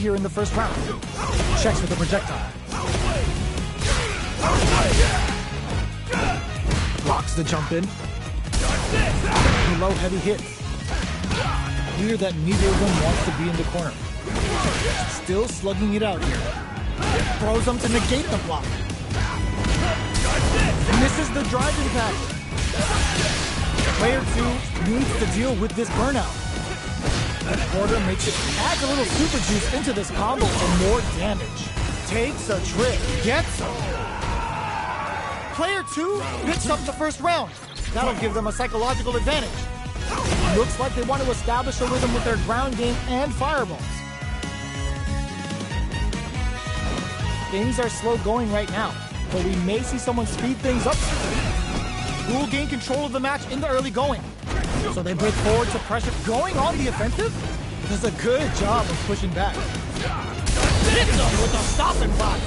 here in the first round. Checks with the projectile. Blocks the jump in. Below heavy hits. Clear that neither of them wants to be in the corner. Still slugging it out here. Throws them to negate the block. Misses the drive impact. Player 2 needs to deal with this burnout. The quarter makes it, adds a little super juice into this combo for more damage. Takes a trip, gets him. Player 2 picks up the first round. That'll give them a psychological advantage. Looks like they want to establish a rhythm with their ground game and fireballs. Things are slow going right now, but we may see someone speed things up soon. Who will gain control of the match in the early going? So they break forward to pressure. Going on the offensive? Does a good job of pushing back. Hits them with a stopping block.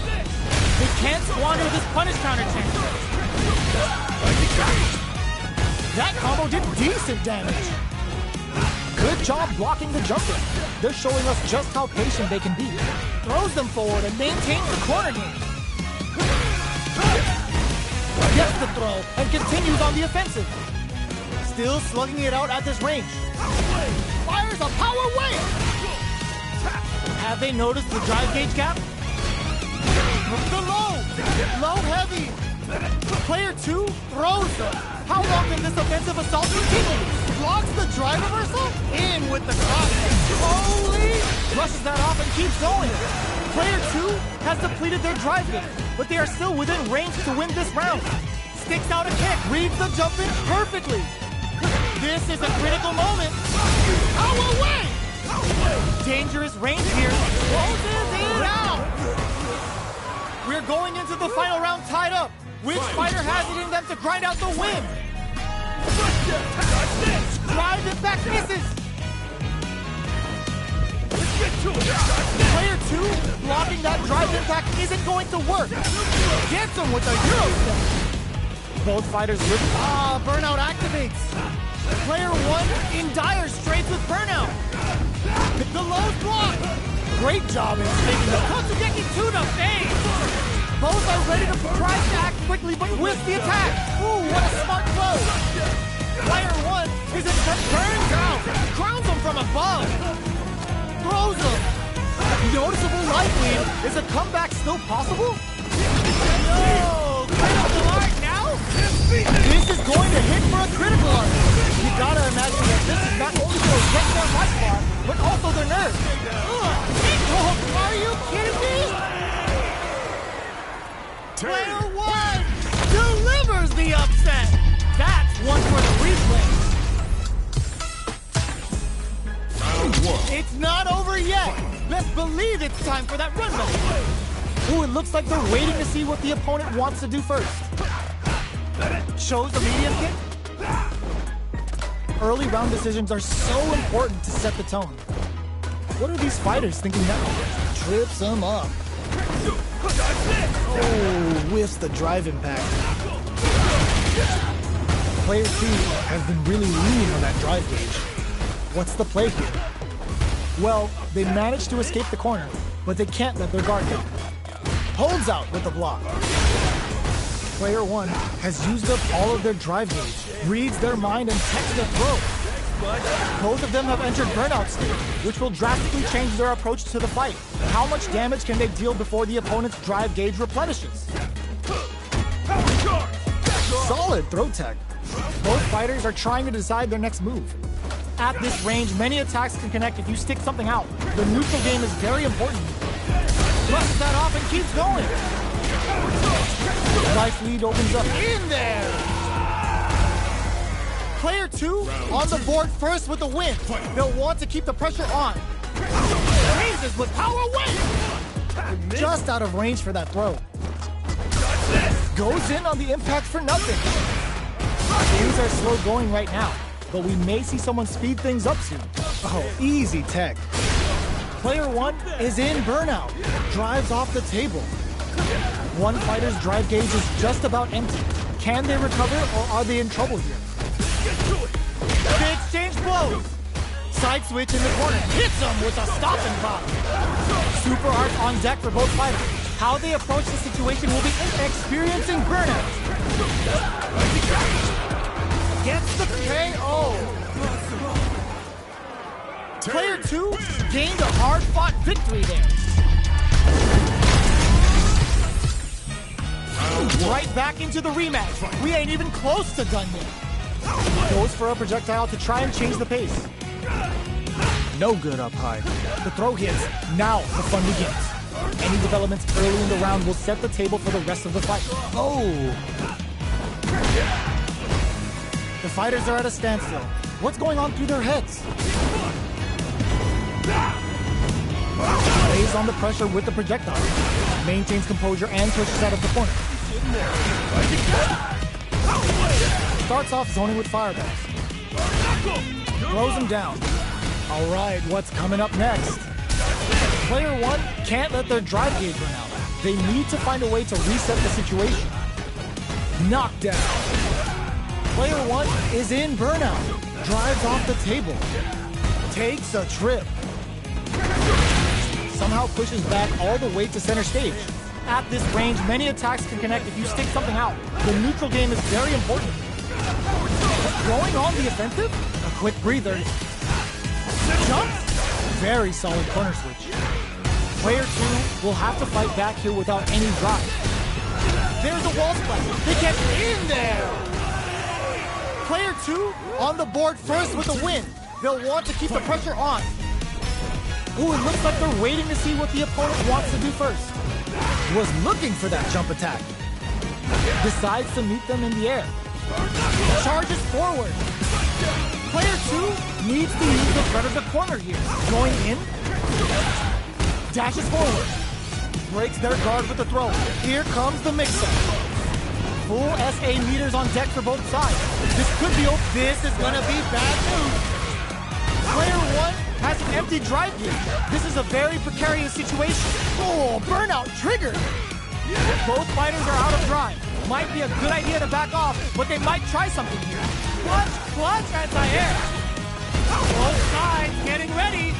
They can't squander this punish counter chance. That combo did decent damage. Good job blocking the jumper. They're showing us just how patient they can be. Throws them forward and maintains the corner game. Gets the throw and continues on the offensive. Still slugging it out at this range. Fires a power wave! Have they noticed the drive gauge gap? The low heavy. Player 2 throws them. How long can this offensive assault continue? Blocks the drive reversal? In with the cross. Slowly brushes that off and keeps going. Player 2 has depleted their drive gauge, but they are still within range to win this round. Sticks out a kick, reads the jump in perfectly. This is a critical moment. Power wave! Dangerous range here. Closes it out. We're going into the final round tied up. Which fighter has it in them to grind out the win? Drive impact misses. Player 2 blocking that drive impact isn't going to work. Gets him with a Euro step. Both fighters live. Burnout activates. Player 1 in dire straits with burnout. The low block. Great job in taking the Kotsugeki to the face. Both are ready to try to act quickly, but with the attack. Ooh, what a smart throw. Player 1 is in turns out. Crowns him from above. Throws him. Noticeable life lead. Is a comeback still possible? No! Critical art now? This is going to hit for a critical art. You gotta imagine that this is not only going to get their life bar, but also their nerves. Oh, are you kidding me? Player 1 delivers the upset. That's one for the replay. It's not over yet. Best believe it's time for that run back. Ooh, it looks like they're waiting to see what the opponent wants to do first. Chose the medium kick. Early round decisions are so important to set the tone. What are these fighters thinking now? Trips them up. Oh, whiffs the drive impact. Player 2 has been really leaning on that drive gauge. What's the play here? Well, they managed to escape the corner, but they can't let their guard down. Holds out with the block. Player 1 has used up all of their drive gauge, reads their mind and techs their throw. Both of them have entered burnout state, which will drastically change their approach to the fight. How much damage can they deal before the opponent's drive gauge replenishes? Solid throw tech. Both fighters are trying to decide their next move. At this range, many attacks can connect if you stick something out. The neutral game is very important. Brushes that off and keeps going. Life lead opens up in there. Player 2 on the board first with the win. They'll want to keep the pressure on. Raises with power wave. Just out of range for that throw. Goes in on the impact for nothing. Things are slow going right now, but we may see someone speed things up soon. Oh, easy tech. Player 1 is in burnout. Drives off the table. One fighter's drive gauge is just about empty. Can they recover or are they in trouble here? They exchange blows. Side switch in the corner. Hits him with a stopping block. Super arts on deck for both fighters. How they approach the situation will be experiencing burnout. Gets the KO. Player 2 gained a hard-fought victory there. Right back into the rematch. We ain't even close to done yet. Goes for a projectile to try and change the pace. No good up high. The throw hits. Now the fun begins. Any developments early in the round will set the table for the rest of the fight. Oh! The fighters are at a standstill. What's going on through their heads? Lays on the pressure with the projectile. Maintains composure and pushes out of the corner. Starts off zoning with fireballs. Throws him down. All right, what's coming up next? Player 1 can't let their drive gauge run out. They need to find a way to reset the situation. Knockdown. Player 1 is in burnout. Drives off the table. Takes a trip. Somehow pushes back all the way to center stage. At this range, many attacks can connect if you stick something out. The neutral game is very important. Going on the offensive? A quick breather. Jumps? Very solid corner switch. Player 2 will have to fight back here without any drive. There's a wall splash. They get in there! Player 2 on the board first with a win. They'll want to keep the pressure on. Ooh, it looks like they're waiting to see what the opponent wants to do first. Was looking for that jump attack. Decides to meet them in the air. Charges forward. Player 2 needs to use the front of the corner here. Going in. Dashes forward. Breaks their guard with the throw. Here comes the mix-up. Full SA meters on deck for both sides. This could be over. This is gonna be bad news. Player 1 has an empty drive gear. This is a very precarious situation. Oh, burnout triggered. Both fighters are out of drive. Might be a good idea to back off, but they might try something here. Clutch, anti-air. Both sides getting ready.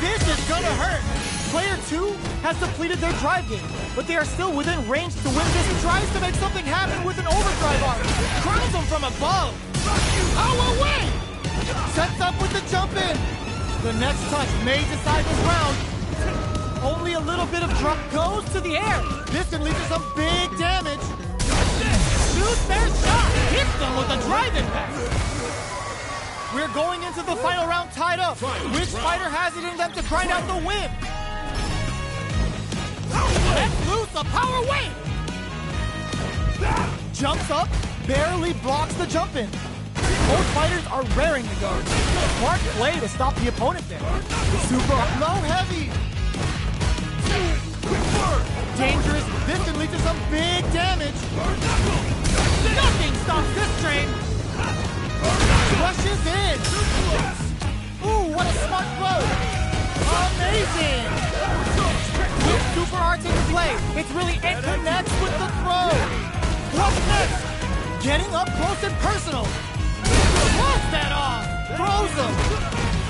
This is gonna hurt. Player 2 has depleted their drive game, but they are still within range to win this. Tries to make something happen with an overdrive arm. Curls them from above. Oh, away! Sets up with the jump in. The next touch may decide this round. Only a little bit of drop goes to the air. This can lead to some big damage. Shoots their shot. Hits them with a drive impact. We're going into the final round tied up. Which fighter has it in them to grind out the win? Let's loose a power wave. Jumps up, barely blocks the jump in. Both fighters are raring to go. Smart play to stop the opponent there. Super low heavy. Dangerous. This can lead to some big damage. Nothing stops this train. Rushes in. Ooh, what a smart throw. Amazing. With super arts into play, it's really it connects with the throw. What's next? Getting up close and personal. What's that off? Throws him.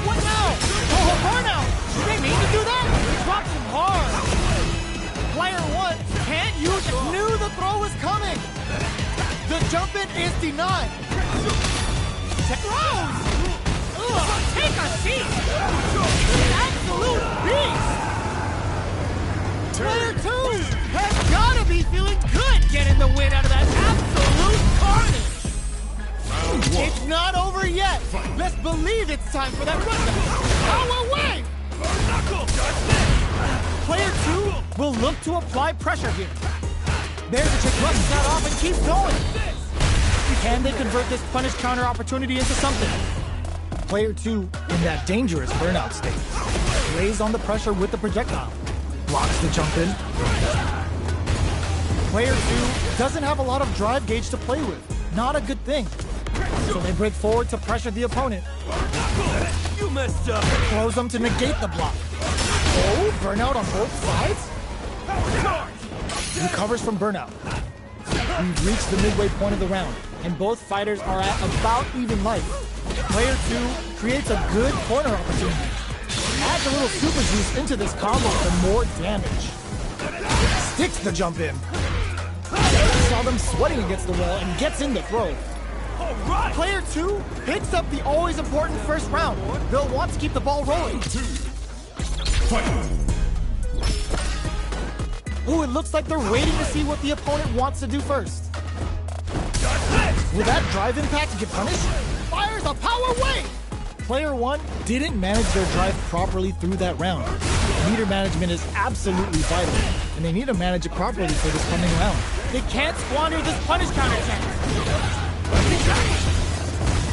What now? Oh, burnout. Did they mean to do that? He drops him hard. Player 1 can't use it. Knew the throw was coming. The jump in is denied. Throws. Ugh, take a seat. Absolute beast. Player 2 has got to be feeling good getting the win out of that absolute carnage. It's not over yet. Let's believe it's time for that run. Power wave. Player 2 will look to apply pressure here. There's a chick, brushes that off and keeps going. Can they convert this punish counter opportunity into something? Player 2 in that dangerous burnout state. Lays on the pressure with the projectile. Blocks the jump in. Player 2 doesn't have a lot of drive gauge to play with. Not a good thing. So they break forward to pressure the opponent. You messed up. Throws them to negate the block. Oh, burnout on both sides? Recovers from burnout. We've reached the midway point of the round, and both fighters are at about even life. Player 2 creates a good corner opportunity. At adds a little super juice into this combo for more damage. Sticks the jump in. Saw them sweating against the wall and gets in the throw. Player 2 picks up the always important first round. They'll want to keep the ball rolling. Ooh, it looks like they're waiting to see what the opponent wants to do first. Will that drive impact get punished? Fires a power wave! Player 1 didn't manage their drive properly through that round. Meter management is absolutely vital, and they need to manage it properly for this coming round. They can't squander this punish counter chance.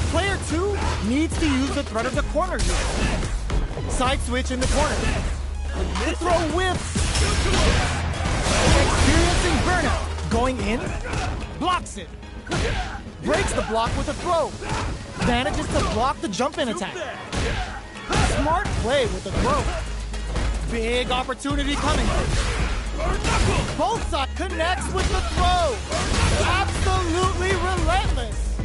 Player 2 needs to use the threat of the corner here. Side switch in the corner. The throw whiffs. Experiencing burnout. Going in. Blocks it. Breaks the block with a throw. Manages to block the jump-in attack. Smart play with the throw. Big opportunity coming. Both sides connects with the throw. Absolutely relentless.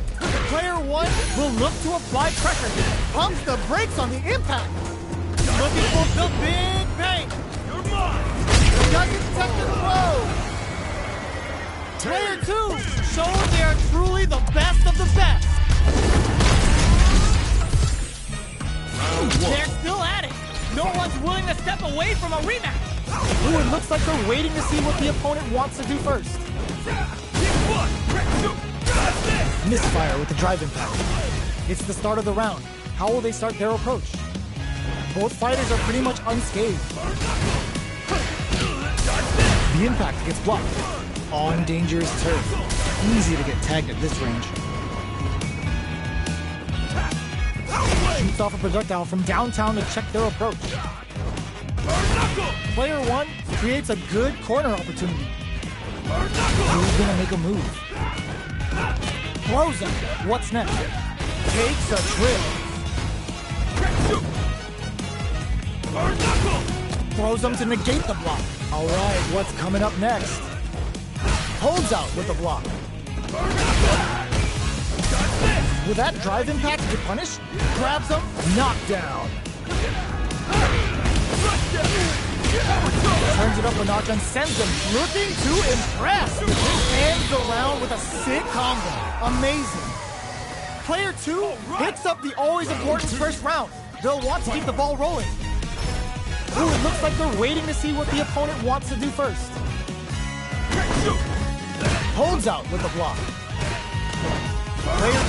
Player 1 will look to apply pressure. Pumps the brakes on the impact. Looking for the big bang. Doesn't take the throw. Player 2 shows they are truly the best of the best. They're still at it. No one's willing to step away from a rematch. Ooh, it looks like they're waiting to see what the opponent wants to do first. Misfire with the drive impact. It's the start of the round. How will they start their approach? Both fighters are pretty much unscathed. The impact gets blocked. On dangerous turf. Easy to get tagged at this range. Shoots off a projectile from downtown to check their approach. Player 1 creates a good corner opportunity. Who's gonna make a move? Throws him. What's next? Takes a trip. Throws him to negate the block. Alright, what's coming up next? Holds out with the block. Will that drive impact get punished? Grabs him. Knockdown. Turns it up a notch and sends him looking to impress. Ends the round with a sick combo. Amazing. Player 2 picks up the always important first round. They'll want to keep the ball rolling. Ooh, it looks like they're waiting to see what the opponent wants to do first. Holds out with the block. Player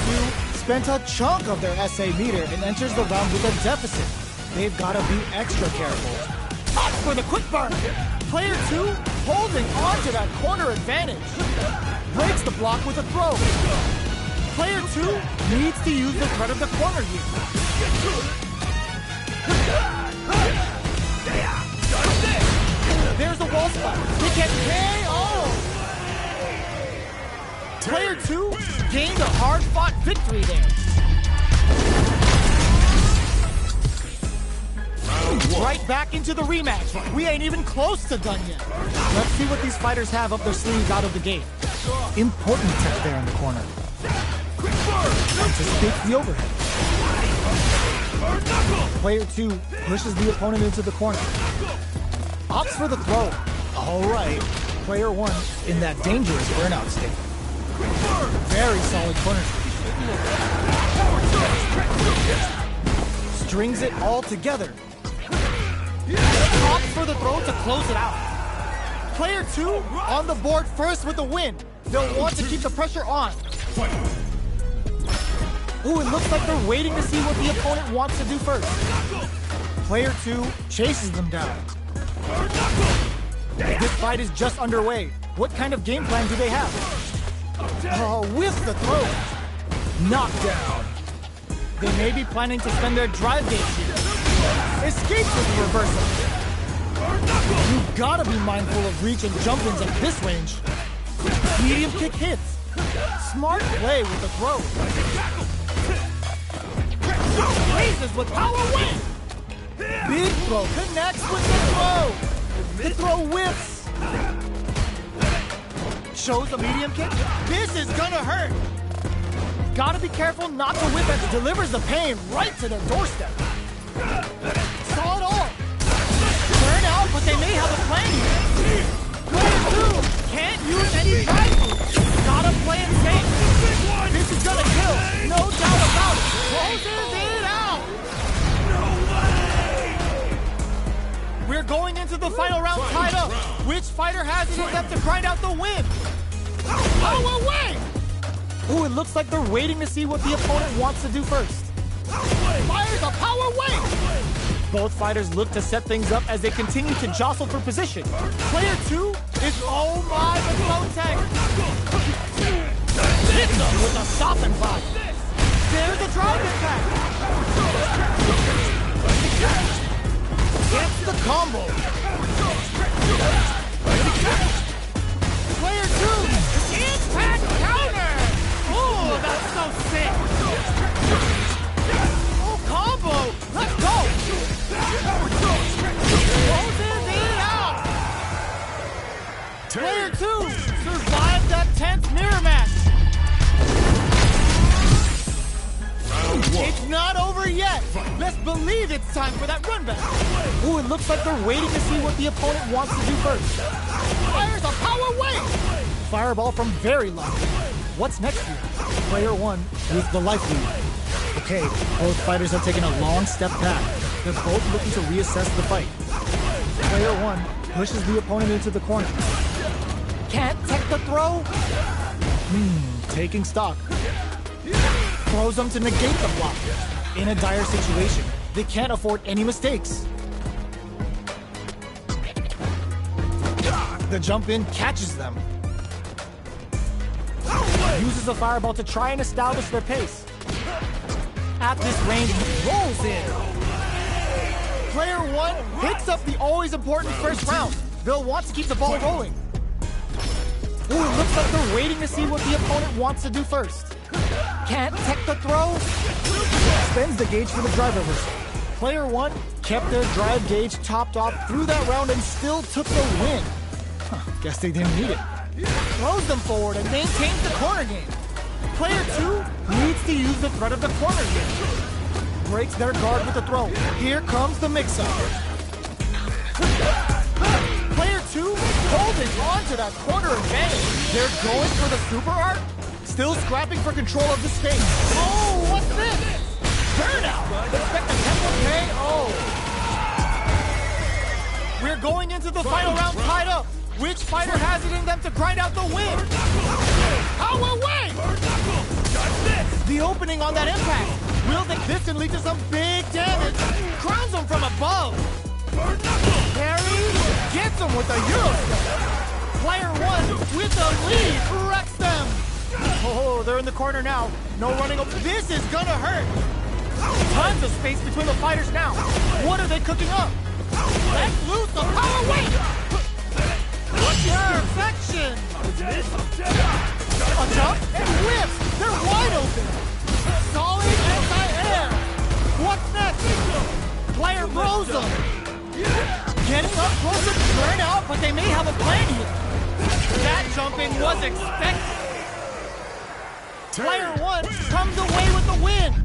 2 spent a chunk of their SA meter and enters the round with a deficit. They've got to be extra careful. Opt for the quick burn. Player 2 holding on to that corner advantage. Breaks the block with a throw. Player 2 needs to use the threat of the corner here. There's the wall spot. He can KO. Player 2 gained a hard-fought victory there. Right back into the rematch. We ain't even close to done yet. Let's see what these fighters have up their sleeves out of the gate. Important tech there in the corner. Anticipates the overhead. Player 2 pushes the opponent into the corner. Opts for the throw. Alright. Player 1 in that dangerous burnout state. Very solid corner. Strings it all together. Opts for the throw to close it out. Player 2 on the board first with the win. They'll want to keep the pressure on. Ooh, it looks like they're waiting to see what the opponent wants to do first. Player 2 chases them down. This fight is just underway. What kind of game plan do they have? With the throw. Knockdown. They may be planning to spend their drive gauge here. Escapes with the reversal. You've gotta be mindful of reach and jump-ins at this range. Medium kick hits. Smart play with the throw. Raises with power win. Big throw connects with the throw. The throw whips. Shows a medium kick. This is gonna hurt. Gotta be careful not to whip as it delivers the pain right to their doorstep. Saw it all. but they may have a plan here. Player 2 can't use any drive moves. Gotta play it safe. This is gonna kill, no doubt about it. Closes it out. No way! We're going into the final round tied up. Which fighter has it in them to grind out the win? Power wave! Ooh, it looks like they're waiting to see what the opponent wants to do first. Fires a power wave! Both fighters look to set things up as they continue to jostle for position. Player 2 is oh my the phone tag. Hits them with a stopping block. There's a drive impact. Gets the combo. Player 2, impact counter. Oh, that's so sick. Oh, combo. Let's go. Closes it out. Player 2 survived that tense mirror match. It's not over yet. Let's believe it's time for that run back. Ooh, it looks like they're waiting to see what the opponent wants to do first. Fires a power wave. Fireball from very low. What's next here? Player 1 with the life lead. Okay, both fighters have taken a long step back. They're both looking to reassess the fight. Player 1 pushes the opponent into the corner. Can't take the throw. Taking stock. Throws them to negate the block. In a dire situation, they can't afford any mistakes. The jump in catches them. Uses a fireball to try and establish their pace. At this range, rolls in. Player 1 picks up the always important first round. They'll want to keep the ball rolling. Ooh, it looks like they're waiting to see what the opponent wants to do first. Can't tech the throw. Spends the gauge for the drive reversal. Player 1 kept their drive gauge topped off through that round and still took the win. Guess they didn't need it. Throws them forward and maintains the corner game. Player 2 needs to use the threat of the corner game. Breaks their guard with the throw. Here comes the mix-up. Player 2 holding on to that corner advantage. They're going for the super art. Still scrapping for control of the space. Oh, what's this? Burnout. Expect a tempo K. Oh. We're going into the final round tied up. Which fighter has it in them to grind out the win? Power wave! The opening on that impact. Will this can lead to some big damage. Crowns them from above. Parry gets them with a Euro. Player 1 with the lead wrecks them. Oh, they're in the corner now. No running up. This is gonna hurt. Tons of space between the fighters now. What are they cooking up? Let's loose the power wave. Perfection! A jump and whips! They're wide open! Solid anti-air! What's next? Player throws them! Getting up close to burn out, but they may have a plan here. That jumping was expected. Player 1 comes away with the win!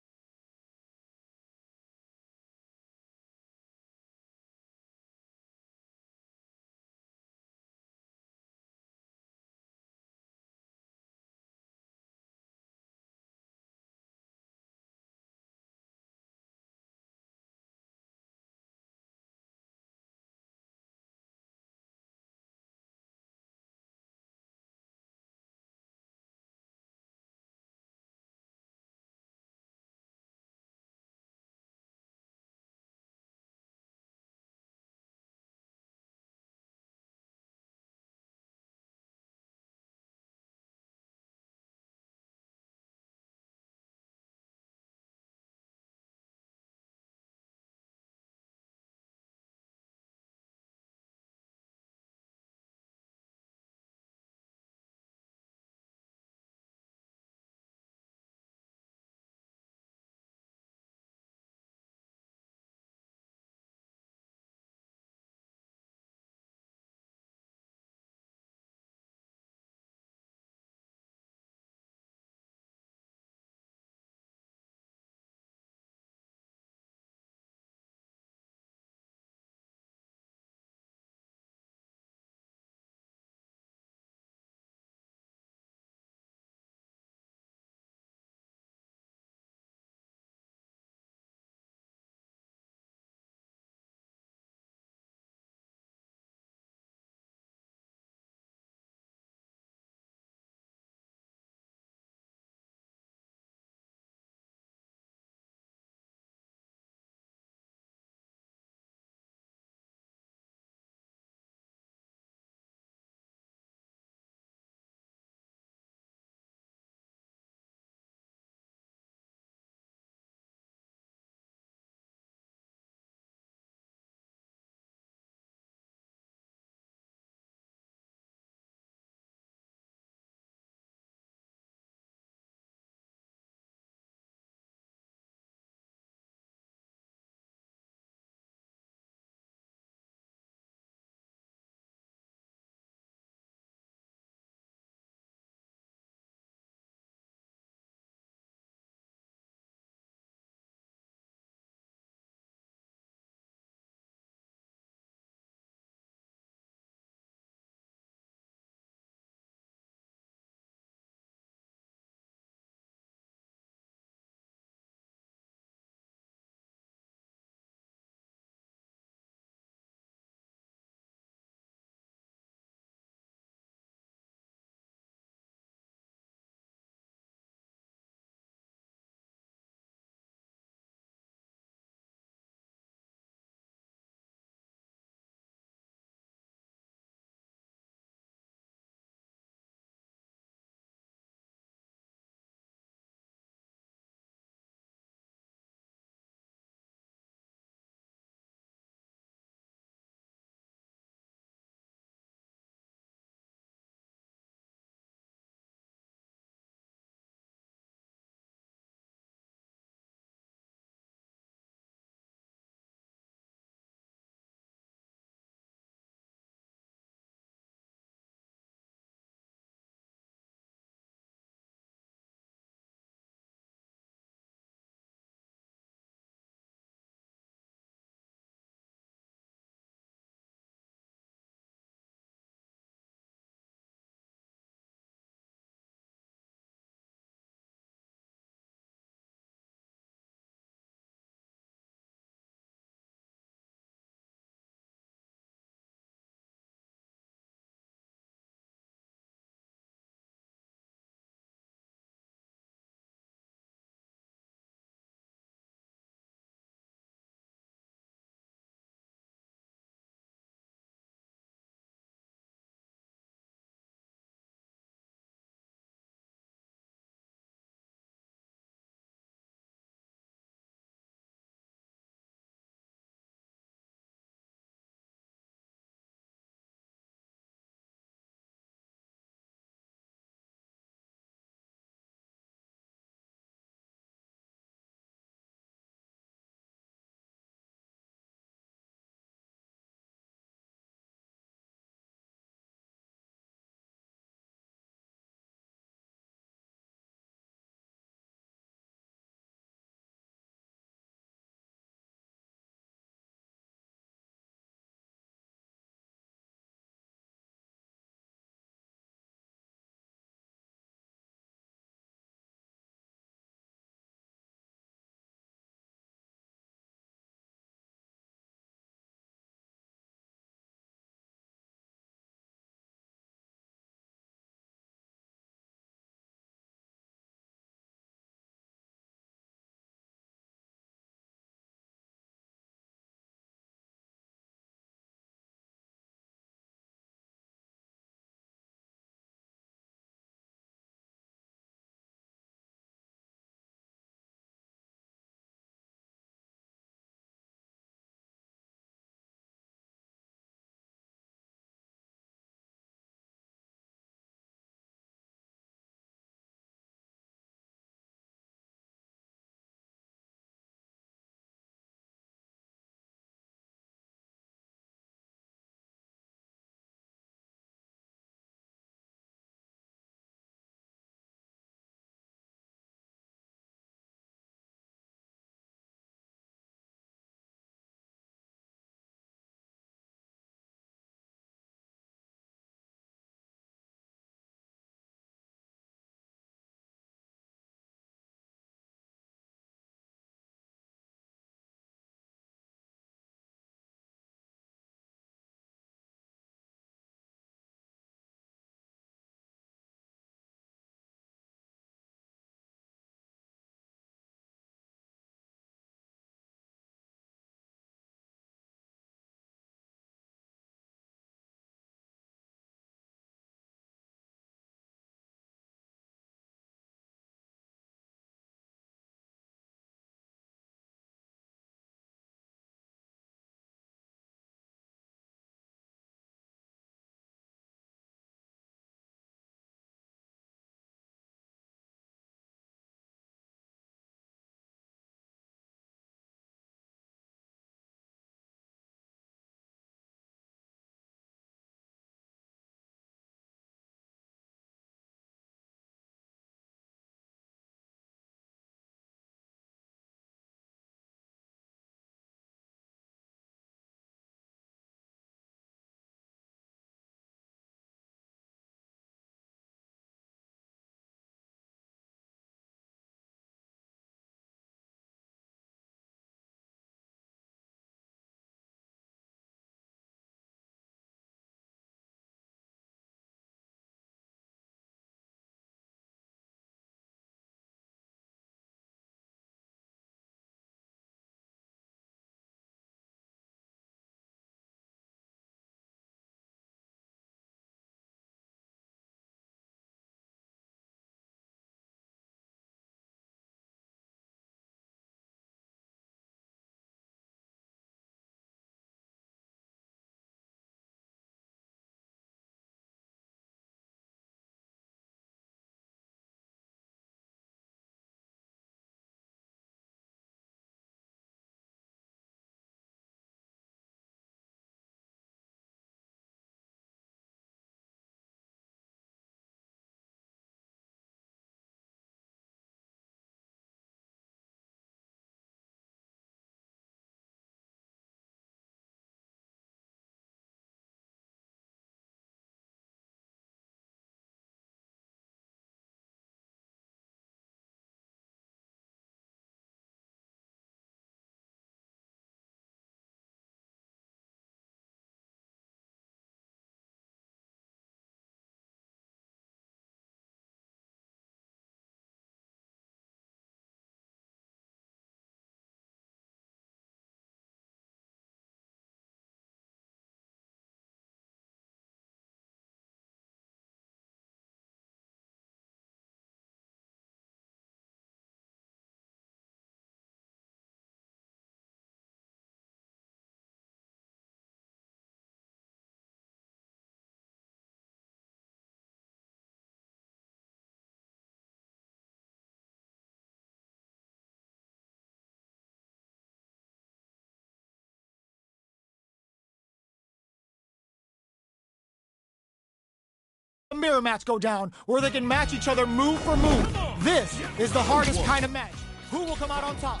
A mirror match go down where they can match each other move for move. This is the hardest kind of match. Who will come out on top?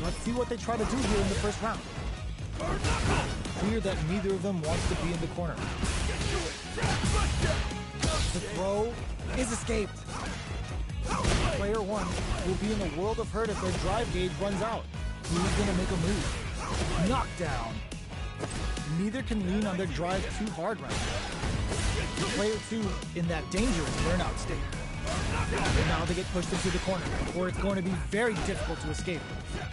Let's see what they try to do here in the first round. Clear that neither of them wants to be in the corner. The throw is escaped. Player one will be in a world of hurt if their drive gauge runs out. Who's gonna make a move? Knockdown. Neither can lean on their drive too hard right now. Player two in that dangerous burnout state. Now they get pushed into the corner, where it's going to be very difficult to escape.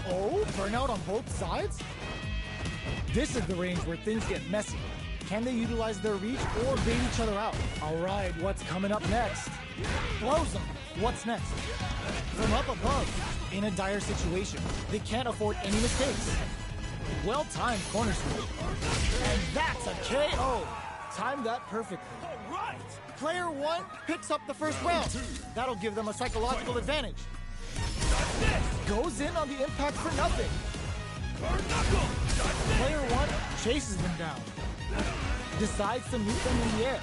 Oh, burnout on both sides? This is the range where things get messy. Can they utilize their reach or bait each other out? All right, what's coming up next? Blows them. What's next? From up above, in a dire situation, they can't afford any mistakes. Well-timed corner switch. And that's a KO. Timed that perfectly. All right. Player one picks up the first round. That'll give them a psychological advantage. Goes in on the impact for nothing. Player one chases them down. Decides to meet them in the air.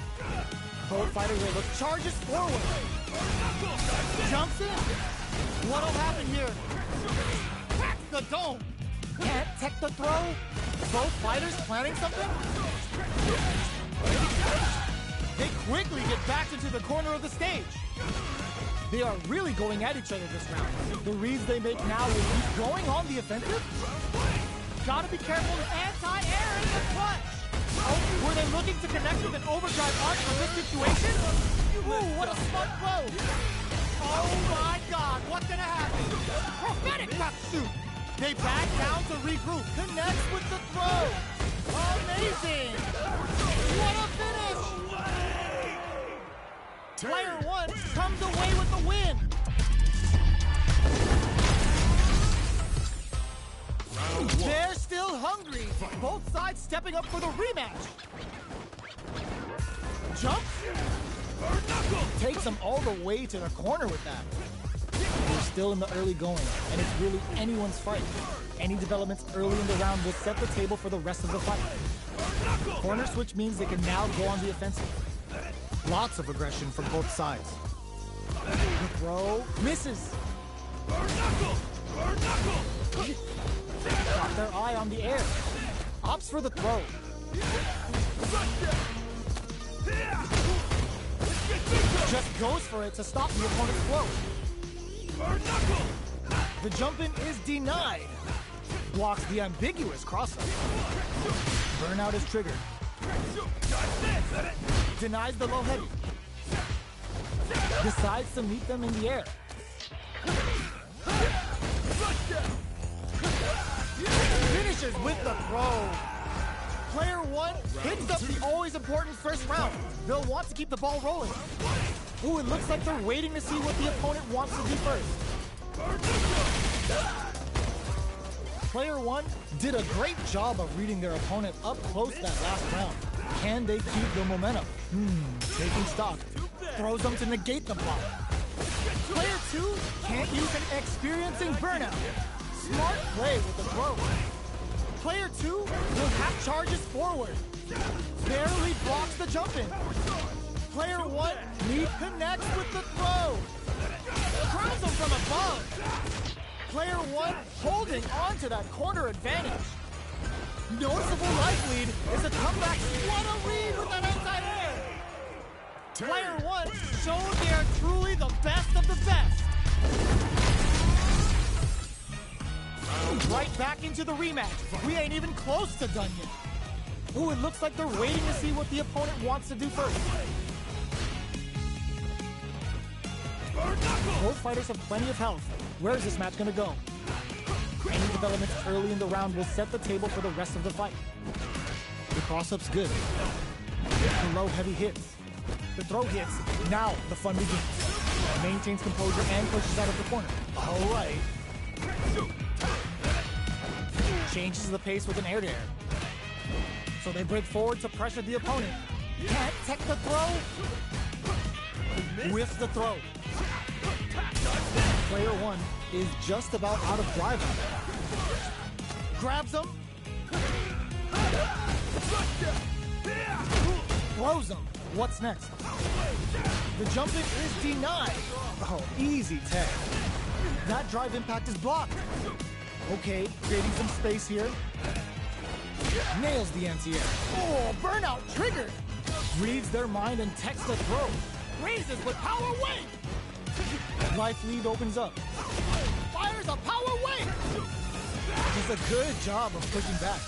Both fighters are looking, charges forward. Jumps in. What'll happen here? Cracks the dome. Can't tech the throw. Both fighters planning something? They quickly get back into the corner of the stage. They are really going at each other this round. The reads they make now will keep going on the offensive. Gotta be careful. Anti-air in the clutch. Oh, were they looking to connect with an overdrive arch for this situation? Ooh, what a smart blow. Oh my God, what's gonna happen? Prophetic duck shoot. They back down to regroup. Connects with the throw. Amazing. What a finish. Player one comes away with the win. They're still hungry. Both sides stepping up for the rematch. Jump. Takes them all the way to the corner with that. We're still in the early going, and it's really anyone's fight. Any developments early in the round will set the table for the rest of the fight. Corner switch means they can now go on the offensive. Lots of aggression from both sides. The throw misses. Got their eye on the air. Opts for the throw. Just goes for it to stop the opponent's flow. The jump in is denied. Blocks the ambiguous crossup. Burnout is triggered. Denies the low heavy. Decides to meet them in the air. Finishes with the throw. Player one hits up the always important first round. They'll want to keep the ball rolling. Ooh, it looks like they're waiting to see what the opponent wants to do first. Player one did a great job of reading their opponent up close that last round. Can they keep the momentum? Taking stock. Throws them to negate the block. Player two can't use an experiencing burnout. Smart play with the throw. Player two will have charges forward. Barely blocks the jump in. Player one connects with the throw. Crowns him from above. Player one holding on to that corner advantage. Noticeable life lead is a comeback. What a read with that anti-air. Player one showed they are truly the best of the best. Right back into the rematch. We ain't even close to done yet. Ooh, it looks like they're waiting to see what the opponent wants to do first. Both fighters have plenty of health. Where is this match gonna go? Any developments early in the round will set the table for the rest of the fight. The cross-up's good. The low heavy hits. The throw hits. Now the fun begins. Maintains composure and pushes out of the corner. All right. Changes the pace with an air-to-air. So they break forward to pressure the opponent. Can't tech the throw. Whiffs the throw. Player one is just about out of drive on it. Grabs him. Throws him. What's next? The jump in is denied. Oh, easy tag. That drive impact is blocked. Okay, creating some space here. Nails the anti-air. Oh, burnout triggered. Reads their mind and techs the throw. Raises with power wave. Life lead opens up. Fires a power wave. Does a good job of pushing back.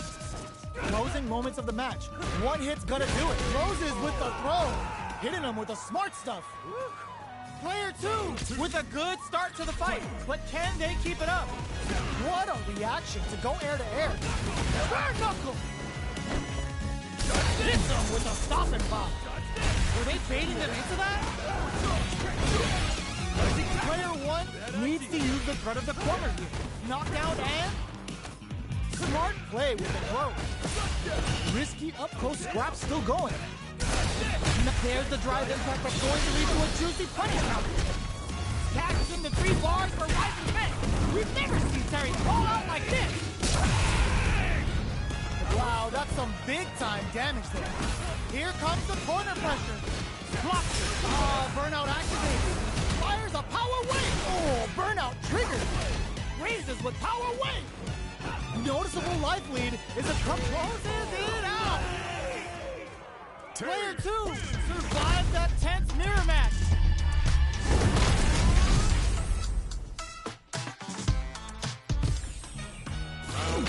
Closing moments of the match. One hit's gonna do it. Closes with the throw. Hitting him with the smart stuff. Player 2 with a good start to the fight. But can they keep it up? What a reaction to go air to air. Bare knuckle. Hits him with a stop and pop. Were they baiting them into that? Player 1 needs to use the threat of the corner here. Knockdown and smart play with the throw. Risky up close scrap still going. There's the drive impact that's going to lead to a juicy punish counter. Catches into 3 bars for rising men. We've never seen Terry fall out like this. Wow, that's some big time damage there. Here comes the corner pressure. Blocks it. Burnout activated. Fires a power wave. Oh, burnout triggered. Raises with power wave. Noticeable life lead is a closes it out. Player 2 survives that tense mirror match.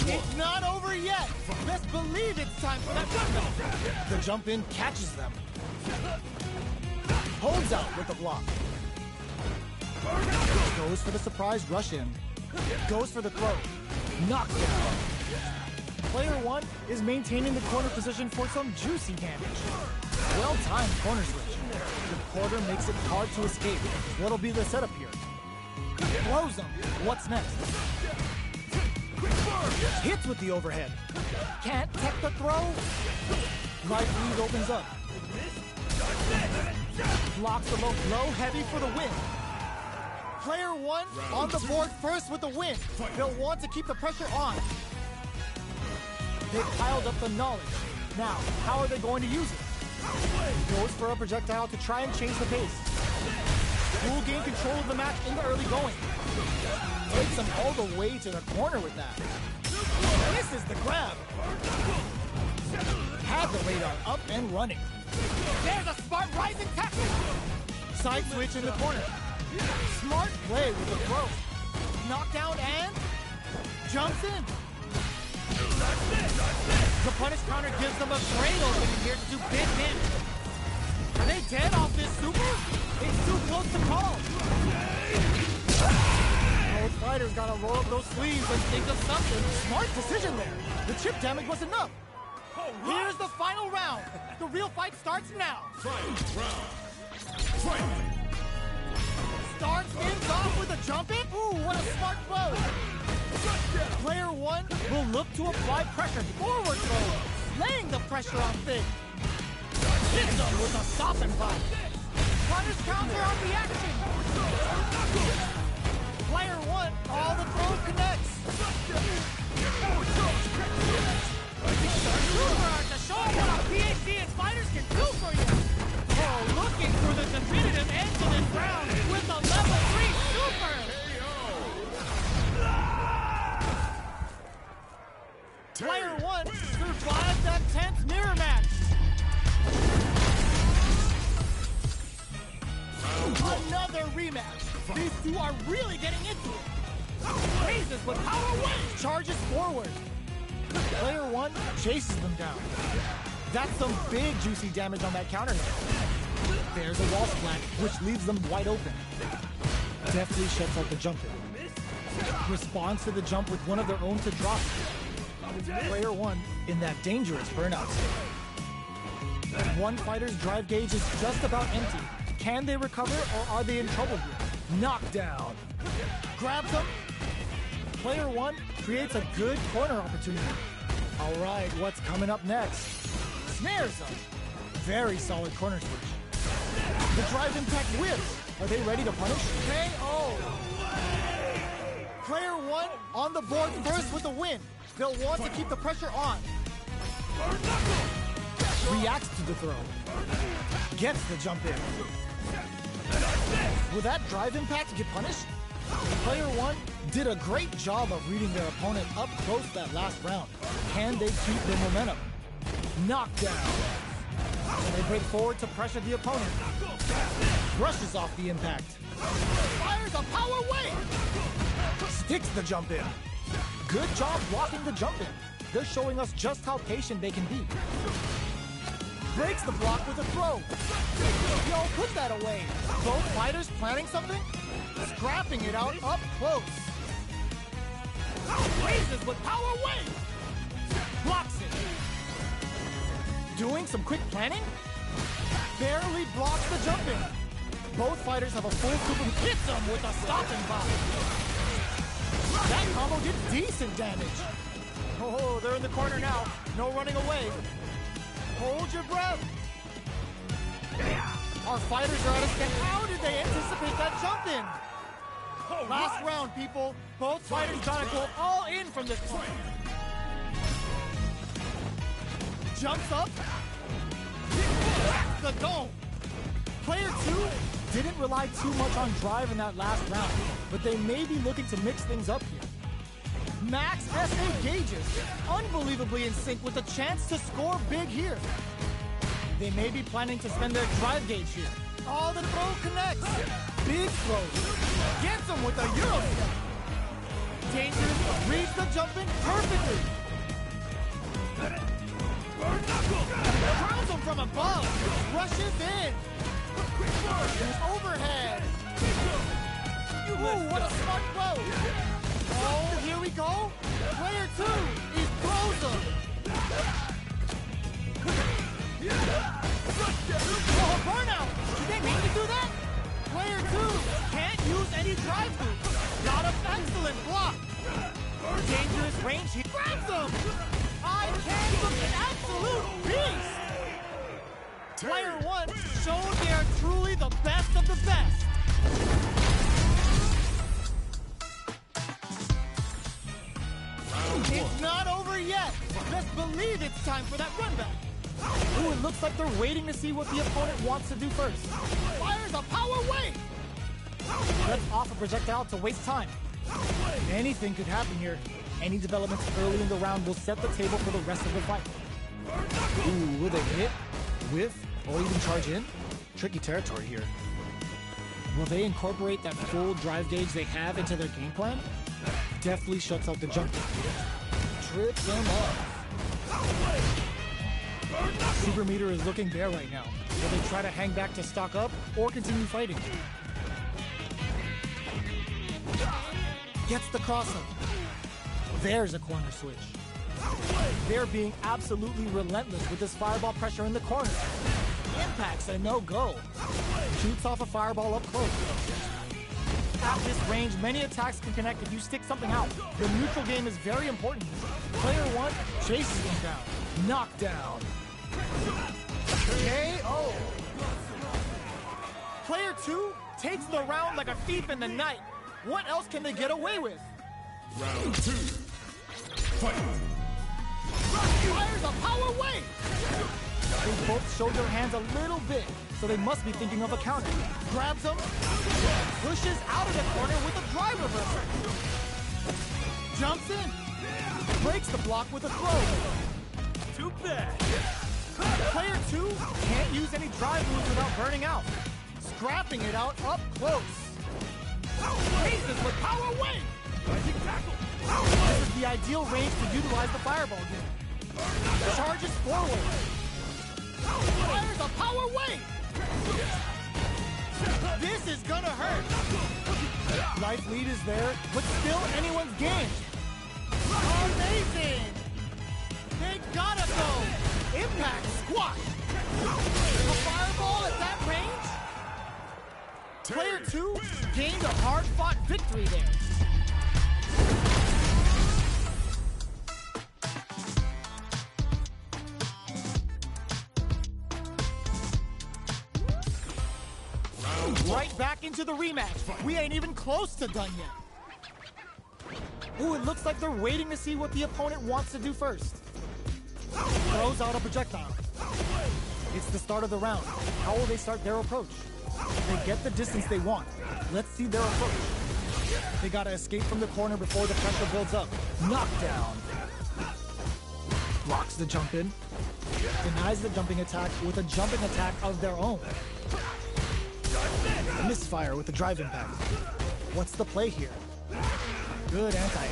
It's not over yet. Best believe it's time for that jump in. The jump in catches them. Holds out with the block. Goes for the surprise rush in. Goes for the throw. Knockdown. Player 1 is maintaining the corner position for some juicy damage. Well-timed corner switch. The quarter makes it hard to escape. What'll be the setup here? Blows him. What's next? Hits with the overhead. Can't tech the throw. Life lead opens up. Blocks the low blow heavy for the win. Player 1 on the board first with the win. They'll want to keep the pressure on. They've piled up the knowledge. Now, how are they going to use it? Goes for a projectile to try and change the pace. Will gain control of the match in the early going. Takes them all the way to the corner with that. Misses the grab. Had the radar up and running. There's a smart rising tackle. Side switch in the corner. Smart play with the throw. Knockdown and jumps in. The punish counter gives them a great opening here to do big damage. Are they dead off this super? It's too close to call. Both fighters gotta roll up those sleeves and think of something. Smart decision there. The chip damage was enough. Here's the final round. The real fight starts now. Fight. Starts things off with a jump in. Ooh, what a smart blow. Player 1 will look to apply pressure. Forward throw. Laying the pressure on Fig. Hits him with a stop and pop. Punish counter on the action. Player 1, all the throws connects. Super to show what a PhD and fighters can do for you. Oh, looking for the definitive end to this round with a level 3 super. Player 1 survived that tense mirror match. Another rematch. These two are really getting into it. Raises with power wave. Charges forward. Player 1 chases them down. That's some big juicy damage on that counter hit. There's a wall splat, which leaves them wide open. Deftly shuts out the jump in. Responds to the jump with one of their own to drop. Player 1 in that dangerous burnout state. One fighter's drive gauge is just about empty. Can they recover or are they in trouble here? Knockdown. Grabs them. Player 1 creates a good corner opportunity. All right, what's coming up next? Snares them. Very solid corner switch. The drive impact whips. Are they ready to punish? KO. Player 1 on the board first with the win. They'll want to keep the pressure on. Reacts to the throw. Gets the jump in. Will that drive impact get punished? Player 1 did a great job of reading their opponent up close that last round. Can they keep their momentum? Knockdown. And they break forward to pressure the opponent. Brushes off the impact. Fires a power wave. Sticks the jump in. Good job blocking the jump in. They're showing us just how patient they can be. Breaks the block with a throw. Yo, put that away. Both fighters planning something? Scrapping it out up close. Raises with power wave. Blocks it. Doing some quick planning? Barely blocks the jump in. Both fighters have a full super. Hits them with a stopping block. That combo did decent damage. Oh, they're in the corner now. No running away. Hold your breath. Our fighters are at a stand. How did they anticipate that jump in? Last round, people. Both fighters gotta go all in from this point. Jumps up. The dome. Player 2 didn't rely too much on drive in that last round, but they may be looking to mix things up here. Max SA gauges, unbelievably in sync with a chance to score big here. They may be planning to spend their drive gauge here. Oh, the throw connects. Big throw. Gets him with a Euro step. Dangerous, reads the jump in perfectly. Crowns him from above. Rushes in. Overhead. Ooh, what a smart blow. Oh, here we go. Player 2, he throws him. Oh, burnout. Did they mean to do that? Player 2 can't use any drive boost. Got an excellent block. Dangerous range, he grabs him. I can look an absolute beast. Player 1 showed they are truly the best of the best. It's not over yet. Let's believe it's time for that run back. Ooh, it looks like they're waiting to see what the opponent wants to do first. Fires a power wave. Let's off a projectile to waste time. Anything could happen here. Any developments early in the round will set the table for the rest of the fight. Ooh, will they hit, whiff, or even charge in? Tricky territory here. Will they incorporate that full drive gauge they have into their game plan? Definitely shuts out the jump. Trips them up. Super meter is looking bare right now. Will they try to hang back to stock up or continue fighting? Gets the crossover. There's a corner switch. They're being absolutely relentless with this fireball pressure in the corner. Impact's a no-go. Shoots off a fireball up close. At this range, many attacks can connect if you stick something out. The neutral game is very important. Player 1 chases him down. Knockdown. KO. Player 2 takes the round like a thief in the night. What else can they get away with? Round 2. Fight. Fires a power wave. They both showed their hands a little bit, so they must be thinking of a counter. Grabs him, pushes out of the corner with a drive reversal. Jumps in, breaks the block with a throw. Too bad. Player 2 can't use any drive moves without burning out. Scrapping it out up close. Raises with power wave. This is the ideal range to utilize the fireball game. Charges forward. Fires a power wave. This is gonna hurt. Life lead is there, but still anyone's game. Amazing. They gotta go. Impact squash. A fireball at that range? Player 2 gained a hard-fought victory there. Right back into the rematch. We ain't even close to done yet. Ooh, it looks like they're waiting to see what the opponent wants to do first. Throws out a projectile. It's the start of the round. How will they start their approach? They get the distance they want. Let's see their approach. They gotta escape from the corner before the pressure builds up. Knockdown. Blocks the jump in. Denies the jumping attack with a jumping attack of their own. Misfire with the drive impact. What's the play here? Good anti-air.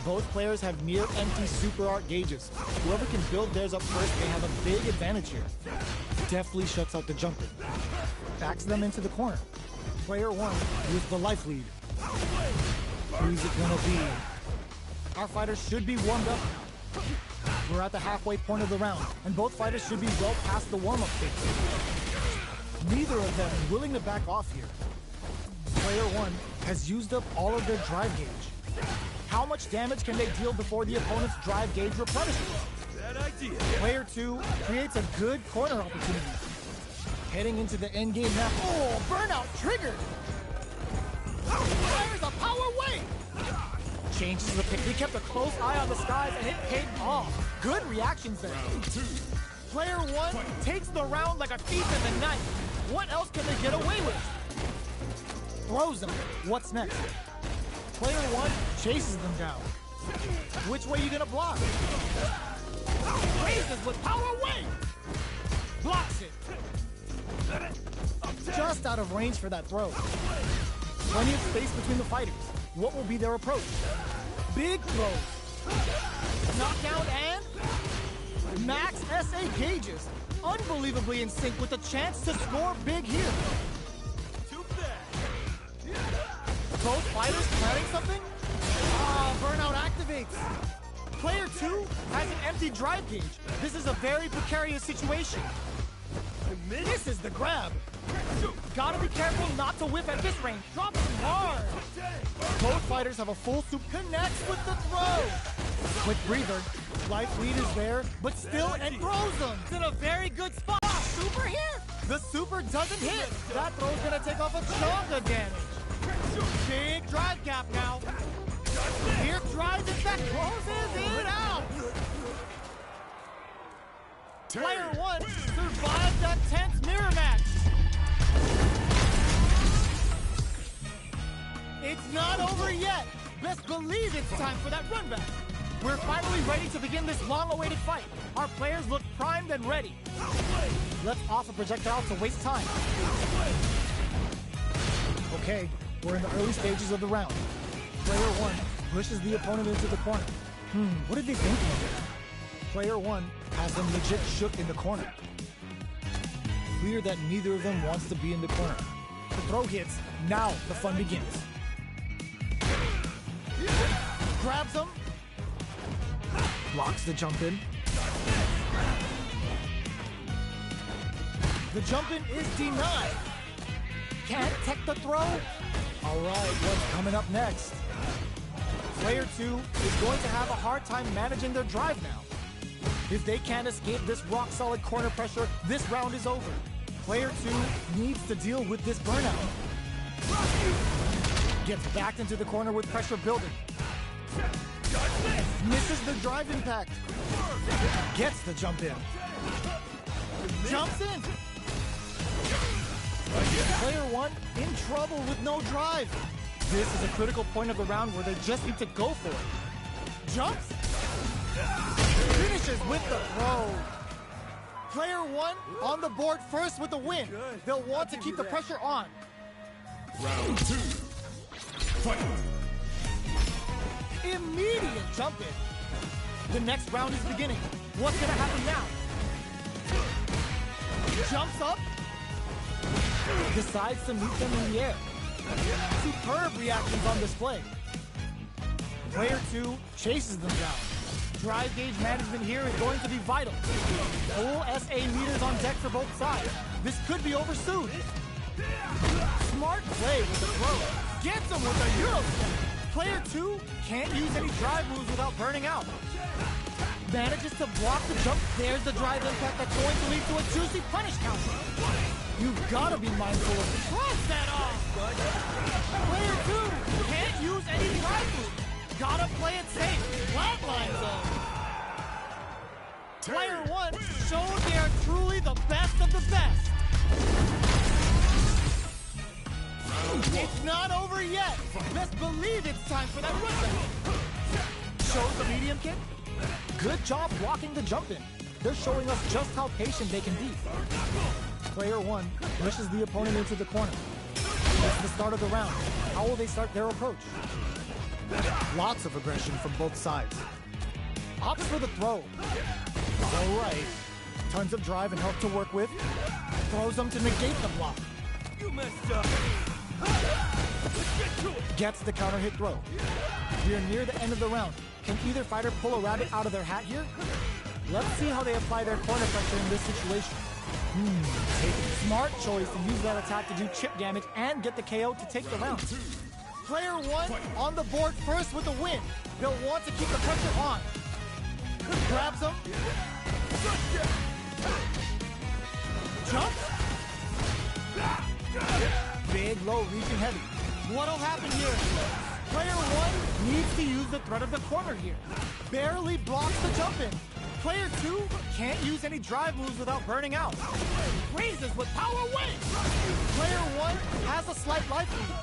Both players have near empty super art gauges. Whoever can build theirs up first may have a big advantage here. Deftly shuts out the jumper. Backs them into the corner. Player 1 with the life lead. Who's it gonna be? Our fighters should be warmed up now. We're at the halfway point of the round, and both fighters should be well past the warm-up phase. Neither of them willing to back off here. Player 1 has used up all of their drive gauge. How much damage can they deal before the opponent's drive gauge replenishes? Bad idea. Player 2 creates a good corner opportunity. Heading into the endgame now. Oh, burnout triggered! Fires a power wave! Changes the pick. He kept a close eye on the skies and it paid off. Good reactions there. Round 2. Player 1 takes the round like a thief in the night. What else can they get away with? Throws them. What's next? Player 1 chases them down. Which way you gonna block? Raises with power wave! Blocks it. Just out of range for that throw. Plenty of space between the fighters. What will be their approach? Big throws. Knockdown and max SA gauges. Unbelievably in sync with a chance to score big here. Too bad. Both fighters planning something? Ah, burnout activates. Player 2 has an empty drive gauge. This is a very precarious situation. This is the grab. Gotta be careful not to whiff at this range. Drops him hard. Both fighters have a full soup. Connects with the throw. Quick breather. Life lead is there, but still and throws him. It's in a very good spot. Super hit. The super doesn't hit. That throw's gonna take off a chunk of damage. Big drive gap now. Here drives it back. Closes it out. Player 1 survived that tense mirror match. It's not over yet. Best believe it's time for that run back. We're finally ready to begin this long-awaited fight. Our players look primed and ready. Let's off a projectile to waste time. Okay, we're in the early stages of the round. Player 1 pushes the opponent into the corner. What are they thinking here? Player 1 has them legit shook in the corner. Clear that neither of them wants to be in the corner. The throw hits, now the fun begins. Grabs him. Blocks the jump in. The jump in is denied. Can't tech the throw. All right, what's coming up next? Player 2 is going to have a hard time managing their drive now. If they can't escape this rock-solid corner pressure, this round is over. Player 2 needs to deal with this burnout. Gets backed into the corner with pressure building. Misses the drive impact. Gets the jump in. Jumps in. Player 1 in trouble with no drive. This is a critical point of the round where they just need to go for it. Jumps. Finishes with the throw. Player 1 on the board first with the win. They'll want to keep the pressure on. Round 2. Fight. Immediate jump in. The next round is beginning. What's gonna happen now? Jumps up. Decides to meet them in the air. Superb reactions on display. Player 2 chases them down. Drive gauge management here is going to be vital. Full SA meters on deck for both sides. This could be over soon. Smart play with the throw. Gets him with a Euro step. Player 2 can't use any drive moves without burning out. Manages to block the jump. There's the drive impact that's going to lead to a juicy punish counter. You've got to be mindful of the cross that off. Player 2 can't use any drive moves. Gotta play it safe. Flatline zone. Player 1 showed they are truly the best of the best. It's not over yet. Best believe it's time for that run back. Shows the medium kick. Good job blocking the jump in. They're showing us just how patient they can be. Player 1 pushes the opponent into the corner. It's the start of the round. How will they start their approach? Lots of aggression from both sides. Opts for the throw. All right. Tons of drive and help to work with. Throws them to negate the block. You messed up. Gets the counter hit throw. We are near the end of the round. Can either fighter pull a rabbit out of their hat here? Let's see how they apply their corner pressure in this situation. Smart choice to use that attack to do chip damage and get the KO to take the round. Player 1 on the board first with a win. They'll want to keep the pressure on. Grabs him. Jumps. Big, low, reaching heavy. What'll happen here? Player 1 needs to use the threat of the corner here. Barely blocks the jump in. Player 2 can't use any drive moves without burning out. Raises with power weight. Player 1 has a slight life lead.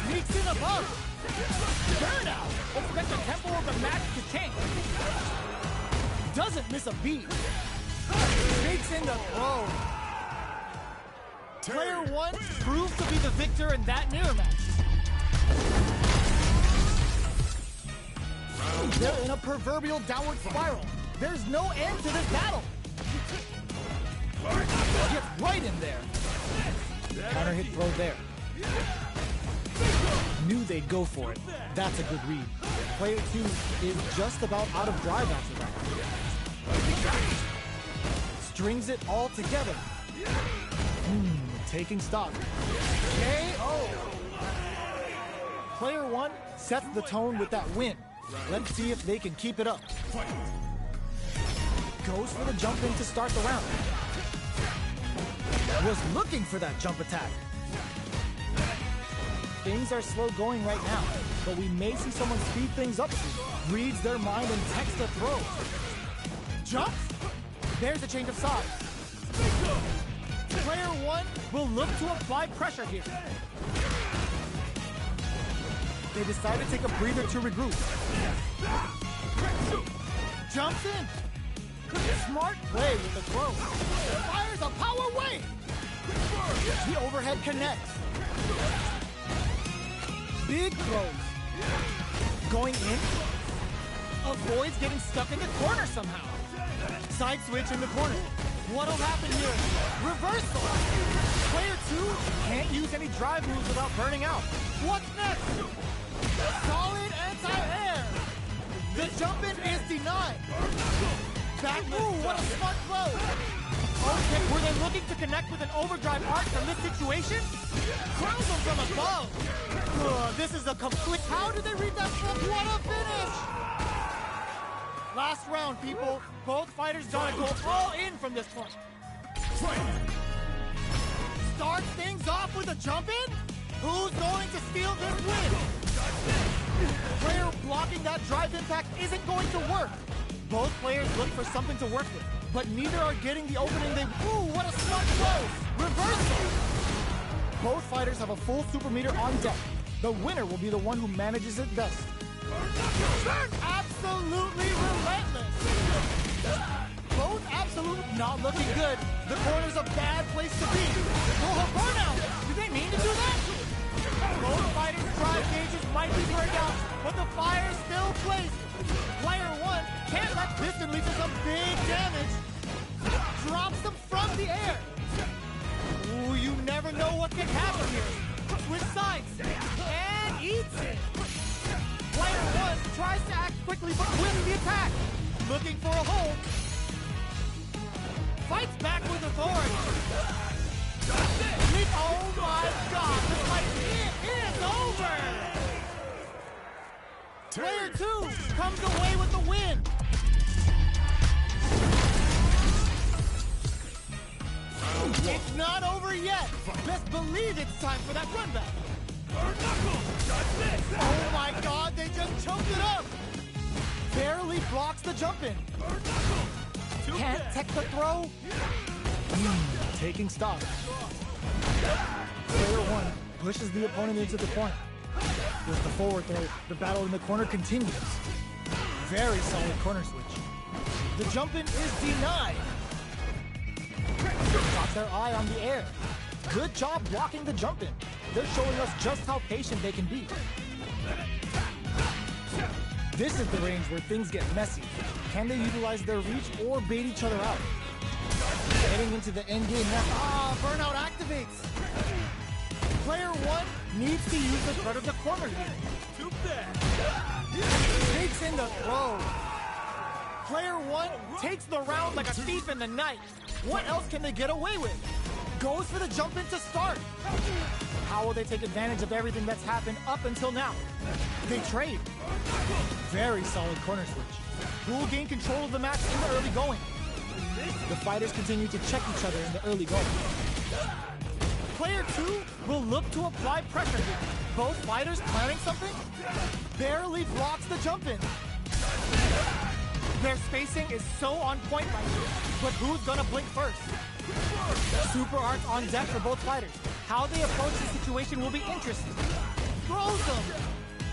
Sneaks in above. Burnout. Expect the tempo of the match to change. Doesn't miss a beat. Sneaks in the throw. Player 1 proves to be the victor in that mirror match. They're in a proverbial downward spiral. There's no end to this battle. Gets right in there. Counter hit throw there. Knew they'd go for it. That's a good read. Player 2 is just about out of drive after that. Strings it all together. Taking stock. KO! Player 1 sets the tone with that win. Let's see if they can keep it up. Goes for the jump in to start the round. Was looking for that jump attack. Things are slow going right now, but we may see someone speed things up soon. Reads their mind and texts a throw. Jumps. There's a change of sides. Player 1 will look to apply pressure here. They decide to take a breather to regroup. Jumps in. Smart play with the throw. Fires a power wave. The overhead connects. Big throws. Going in. Avoids getting stuck in the corner somehow. Side switch in the corner. What'll happen here? Reversal. Player 2 can't use any drive moves without burning out. What's next? Solid anti-air. The jump-in is denied. Back move, what a smart throw. Okay, were they looking to connect with an overdrive arc from this situation? Crowns them from above. This is a complete... How did they read that flip? What a finish! Last round, people. Both fighters gotta go all in from this point. Starts things off with a jump-in? Who's going to steal this win? Player blocking that drive impact isn't going to work. Both players look for something to work with, but neither are getting the opening they... Ooh, what a smart throw! Reversal! Both fighters have a full super meter on deck. The winner will be the one who manages it best. Absolutely relentless! Both absolutely not looking good. The corner's a bad place to be. Oh, burnout! Did they mean to do that? Both fighters' drive gauges might be burned out, but the fire's still placed. Player 1 can't let this lead to some big damage. Drops them from the air. Ooh, you never know what can happen here. Switch sides and eats it. Player 1 tries to act quickly but wins the attack. Looking for a hold. Fights back with authority. Oh my God, the fight is over! Player 2 comes away with the win. It's not over yet. Best believe it's time for that run back. Oh my God, they just choked it up. Barely blocks the jump in. Can't tech the throw. Taking stock. Player 1 pushes the opponent into the corner. With the forward throw, the battle in the corner continues. Very solid corner switch. The jump in is denied. Got their eye on the air. Good job blocking the jump in. They're showing us just how patient they can be. This is the range where things get messy. Can they utilize their reach or bait each other out? Getting into the end game now. Burnout activates. Player 1 needs to use the threat of the corner here. Too bad. Takes in the throw. Player 1 takes the round like a thief in the night. What else can they get away with? Goes for the jump in to start. How will they take advantage of everything that's happened up until now? They trade. Very solid corner switch. Who will gain control of the match in the early going? The fighters continue to check each other in the early going. Player 2 will look to apply pressure here. Both fighters planning something? Barely blocks the jump in. Their spacing is so on point right here. But who's gonna blink first? Super arts on deck for both fighters. How they approach the situation will be interesting. Throws them!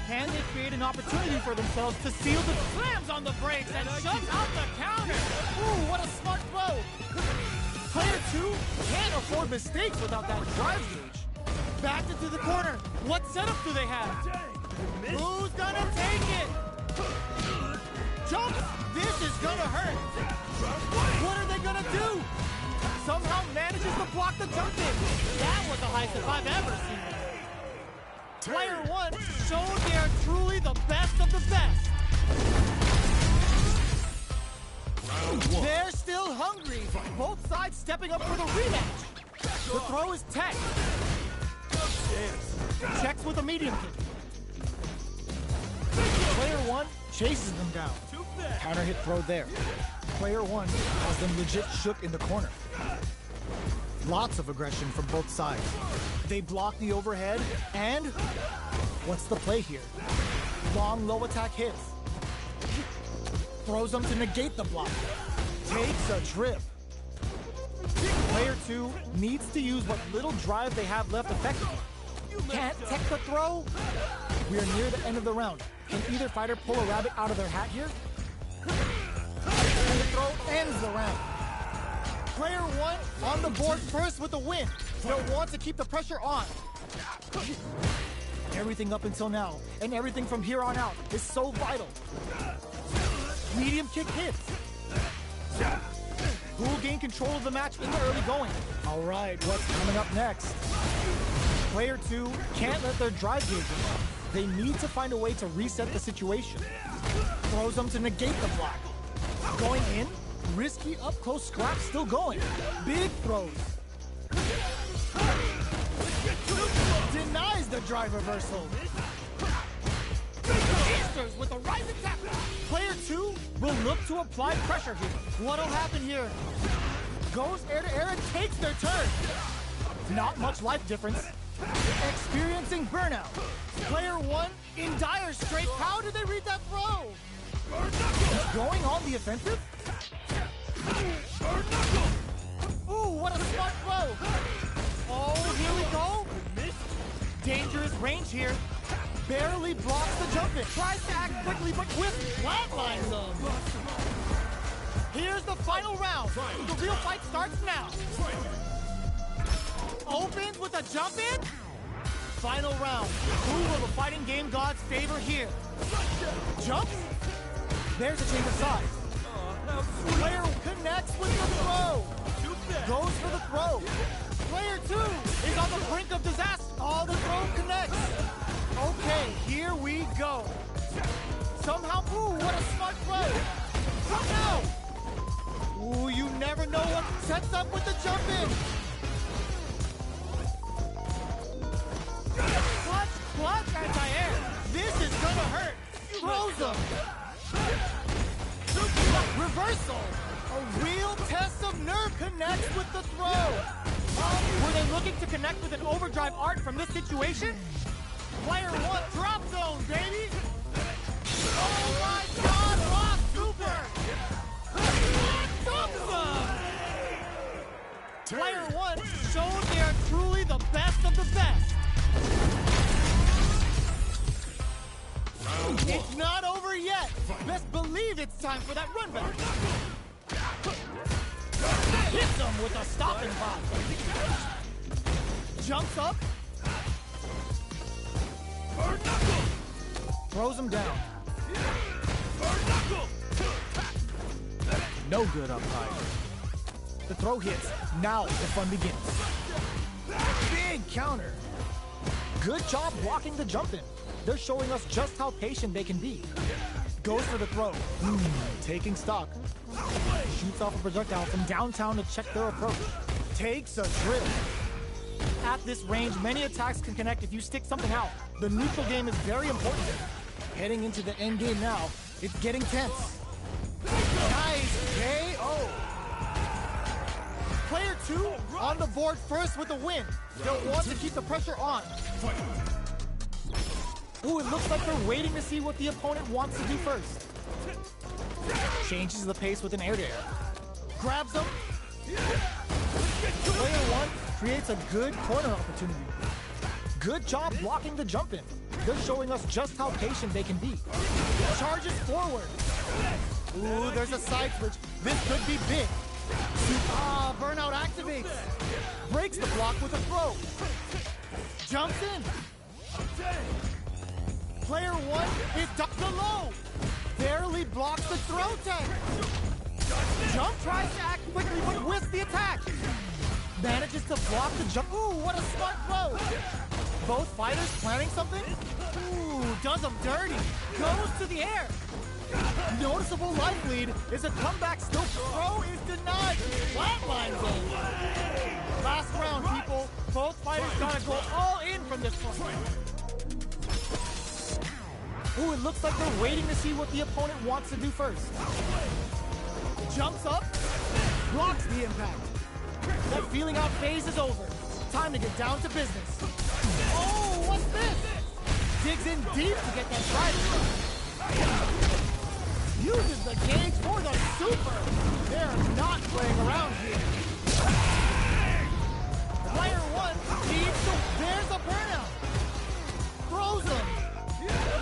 Can they create an opportunity for themselves to seal the slams on the brakes and shoves out the counter? Ooh, what a smart throw! Player 2 can't afford mistakes without that drive gauge. Backed into the corner. What setup do they have? Who's gonna take it? Jump! This is gonna hurt. What are they gonna do? Somehow manages to block the jump in. That was the highest if I've ever seen it. Player 1 showed they are truly the best of the best. They're still hungry. Both sides stepping up for the rematch. The throw is tech. Checks with a medium kick. Player 1 chases them down. Counter hit throw there. Player 1 has them legit shook in the corner. Lots of aggression from both sides. They block the overhead, and what's the play here? Long low attack hits. Throws them to negate the block. Takes a trip. Player 2 needs to use what little drive they have left effectively. Can't tech the throw. We are near the end of the round. Can either fighter pull a rabbit out of their hat here? And the throw ends the round. Player 1 on the board first with the win. They'll want to keep the pressure on. Everything up until now, and everything from here on out, is so vital. Medium kick hits. Who will gain control of the match in the early going? All right, what's coming up next? Player 2 can't let their drive gauge run. They need to find a way to reset the situation. Throws them to negate the block. Going in, risky up-close scrap still going. Big throws. Denies the drive reversal. Easters with the rising tap. Player 2 will look to apply pressure here. What'll happen here? Goes air to air and takes their turn. Not much life difference. Experiencing burnout. Player 1 in dire straits. How did they read that throw? Going on the offensive? Ooh, what a smart throw. Oh, here we go. Dangerous range here. Barely blocks the jump in. Tries to act quickly, but with flatlines them. Here's the final round. The real fight starts now. Opens with a jump in. Final round. Who will the fighting game gods favor here? Jumps? There's a change of sides. Player connects with the throw. Goes for the throw. Player 2 is on the brink of disaster. Oh, the throw connects. Okay, here we go. Somehow, ooh, what a smart throw. Somehow. Ooh, you never know what sets up with the jump in. Clutch anti-air. This is gonna hurt. Throws them. Reversal. A real test of nerve connects with the throw. Were they looking to connect with an overdrive art from this situation? Player 1, drop zone, baby. Oh my God, rock super It's not over yet. Best believe it's time for that run back. Hits him with a stopping block. Jumps up. Throws him down. No good up high. The throw hits. Now the fun begins. Big counter. Good job blocking the jump in. They're showing us just how patient they can be. Goes for the throw. Taking stock. Shoots off a projectile from downtown to check their approach. Takes a drill. At this range, many attacks can connect if you stick something out. The neutral game is very important. Heading into the end game now, it's getting tense. Nice KO. Player 2 on the board first with a win. They'll want to keep the pressure on. Ooh, it looks like they're waiting to see what the opponent wants to do first. Changes the pace with an air-to-air. Grabs him. Player 1 creates a good corner opportunity. Good job blocking the jump in. They're showing us just how patient they can be. Charges forward. Ooh, there's a side switch. This could be big. Burnout activates. Breaks the block with a throw. Jumps in. Player 1 is ducked low. Barely blocks the throw tag. Jump tries to act quickly, but whiffs the attack. Manages to block the jump. Ooh, what a smart throw. Both fighters planning something. Ooh, does them dirty. Goes to the air. Noticeable life lead is a comeback still. Throw is denied. Flatlines him. Last round, people. Both fighters gotta go all in from this point. Ooh, it looks like they're waiting to see what the opponent wants to do first. Jumps up. Blocks the impact. That feeling out phase is over. Time to get down to business. Oh, what's this? Digs in deep to get that drive. Uses the gauge for the super. They're not playing around here. Player 1 needs to... There's a burnout. Throws him.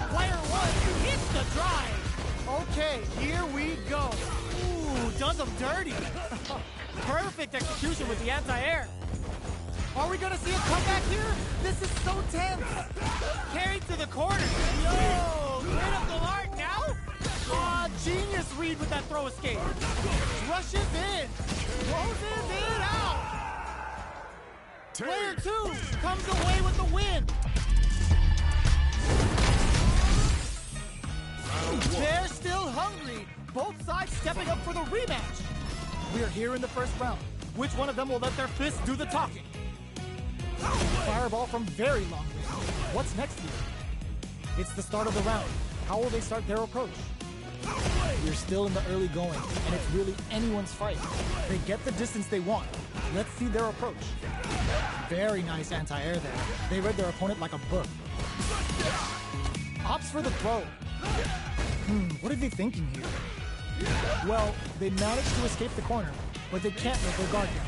Player 1 hits the drive. Okay, here we go. Ooh, does him dirty. Perfect execution with the anti-air. Are we gonna see a comeback here? This is so tense. Carried to the corner. Yo, critical art now? Genius read with that throw escape. Rushes in. Closes it out. Player 2 comes away with the win. They're still hungry. Both sides stepping up for the rematch. We're here in the first round. Which one of them will let their fists do the talking? Fireball from very long range. What's next here? It's the start of the round. How will they start their approach? We're still in the early going, and it's really anyone's fight. They get the distance they want. Let's see their approach. Very nice anti-air there. They read their opponent like a book. Opts for the throw. What are they thinking here? Well, they managed to escape the corner, but they can't let their guard down.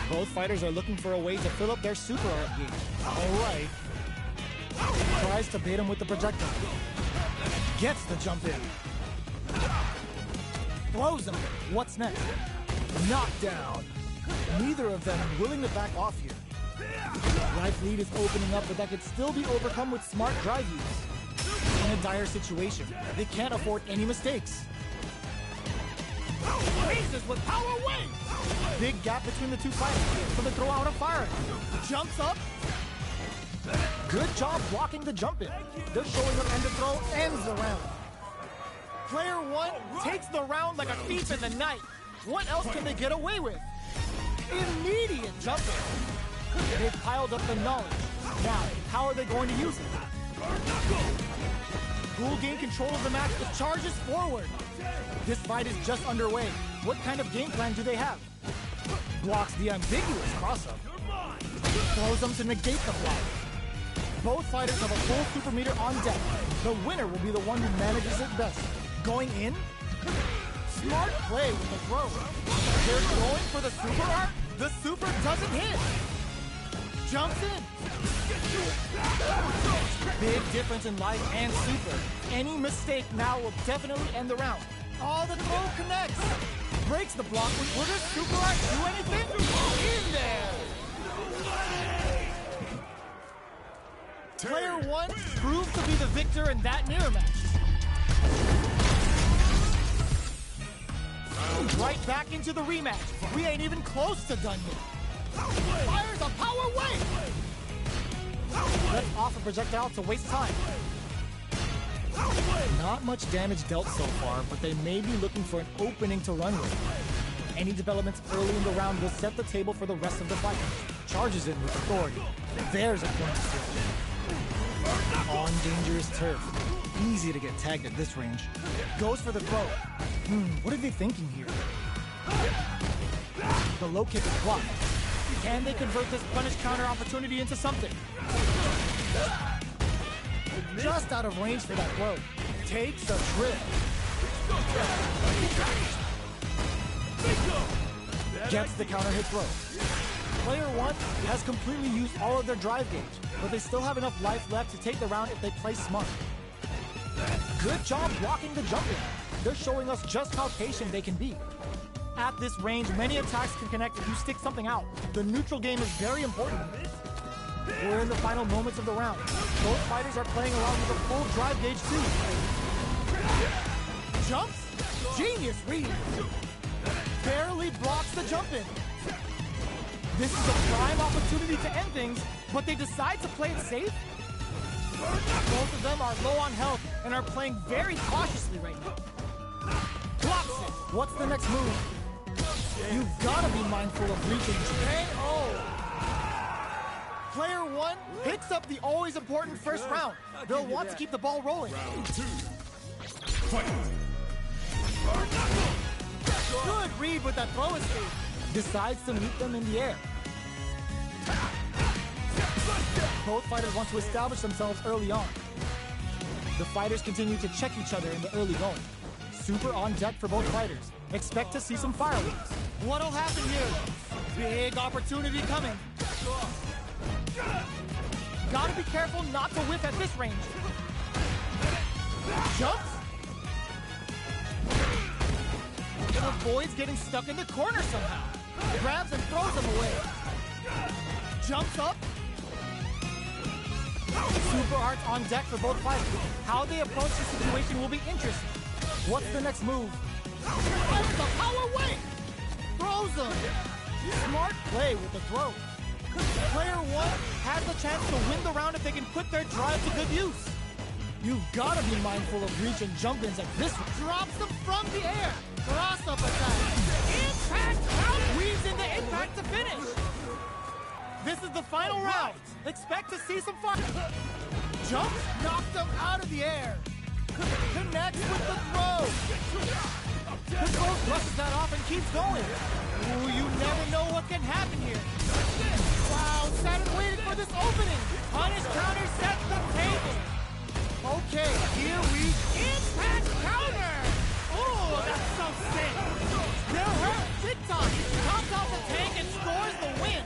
Both fighters are looking for a way to fill up their super art gauge. Alright. Tries to bait him with the projectile. Gets the jump in. Throws him. What's next? Knockdown. Neither of them willing to back off here. Life lead is opening up, but that could still be overcome with smart drive use. In a dire situation, they can't afford any mistakes. Raises with power wave! Big gap between the two fighters, so they throw out a fire. Jumps up. Good job blocking the jump in. They're showing up and the throw ends the round. Player 1 takes the round like a thief in the night. What else can they get away with? Immediate jump in. They've piled up the knowledge. Now, how are they going to use it? Ghoul gain control of the match with charges forward. This fight is just underway. What kind of game plan do they have? Blocks the ambiguous cross-up. Throws them to negate the block. Both fighters have a full super meter on deck. The winner will be the one who manages it best. Going in? Smart play with the throw. They're going for the super art. The super doesn't hit. Jumps in. Big difference in life and super. Any mistake now will definitely end the round. Oh, the throw connects. Breaks the block. Will this super art do anything? In there. Player 1 proved to be the victor in that mirror match. Right back into the rematch. We ain't even close to done yet. Fires a power wave. Let's off a projectile to waste time. Not much damage dealt so far, but they may be looking for an opening to run with. Any developments early in the round will set the table for the rest of the fight. Charges in with authority. There's a point to steal. On dangerous turf. Easy to get tagged at this range. Goes for the throw. What are they thinking here? The low kick is blocked. Can they convert this punish counter opportunity into something? Just out of range for that throw. Takes a trip. Gets the counter hit throw. Player 1 has completely used all of their drive gauge, but they still have enough life left to take the round if they play smart. Good job blocking the jump in. They're showing us just how patient they can be. At this range, many attacks can connect if you stick something out. The neutral game is very important. We're in the final moments of the round. Both fighters are playing around with a full drive gauge too. Jumps? Genius read. Barely blocks the jump in. This is a prime opportunity to end things, but they decide to play it safe? Both of them are low on health and are playing very cautiously right now. Blocks it. What's the next move? You've got to be mindful of reaching KO. Player 1 picks up the always important first round. They'll want to keep the ball rolling. Round 2. Fight. Good read with that throw escape. Decides to meet them in the air. Both fighters want to establish themselves early on. The fighters continue to check each other in the early going. Super on deck for both fighters. Expect to see some fireworks. What'll happen here? Big opportunity coming. Gotta be careful not to whiff at this range. Jumps? It avoids getting stuck in the corner somehow. Grabs and throws him away. Jumps up. Super arts on deck for both fighters. How they approach the situation will be interesting. What's the next move? Fires a power wave! Throws him! Smart play with the throw. Player 1 has the chance to win the round if they can put their drive to good use. You've got to be mindful of reach and jump-ins like this one. Drops them from the air. Cross-up attack. Impact out. Weaves into impact to finish. This is the final round. Expect to see some fire. Jumps, knocks them out of the air. Connects with the throw. The throw brushes that off and keeps going. Ooh, you never know what can happen here. Wow, sat and waited for this opening. Punish counter sets the table. Okay, here we impact counter. Oh, that's so sick. They're hurt big time. Comes off the tank and scores the win.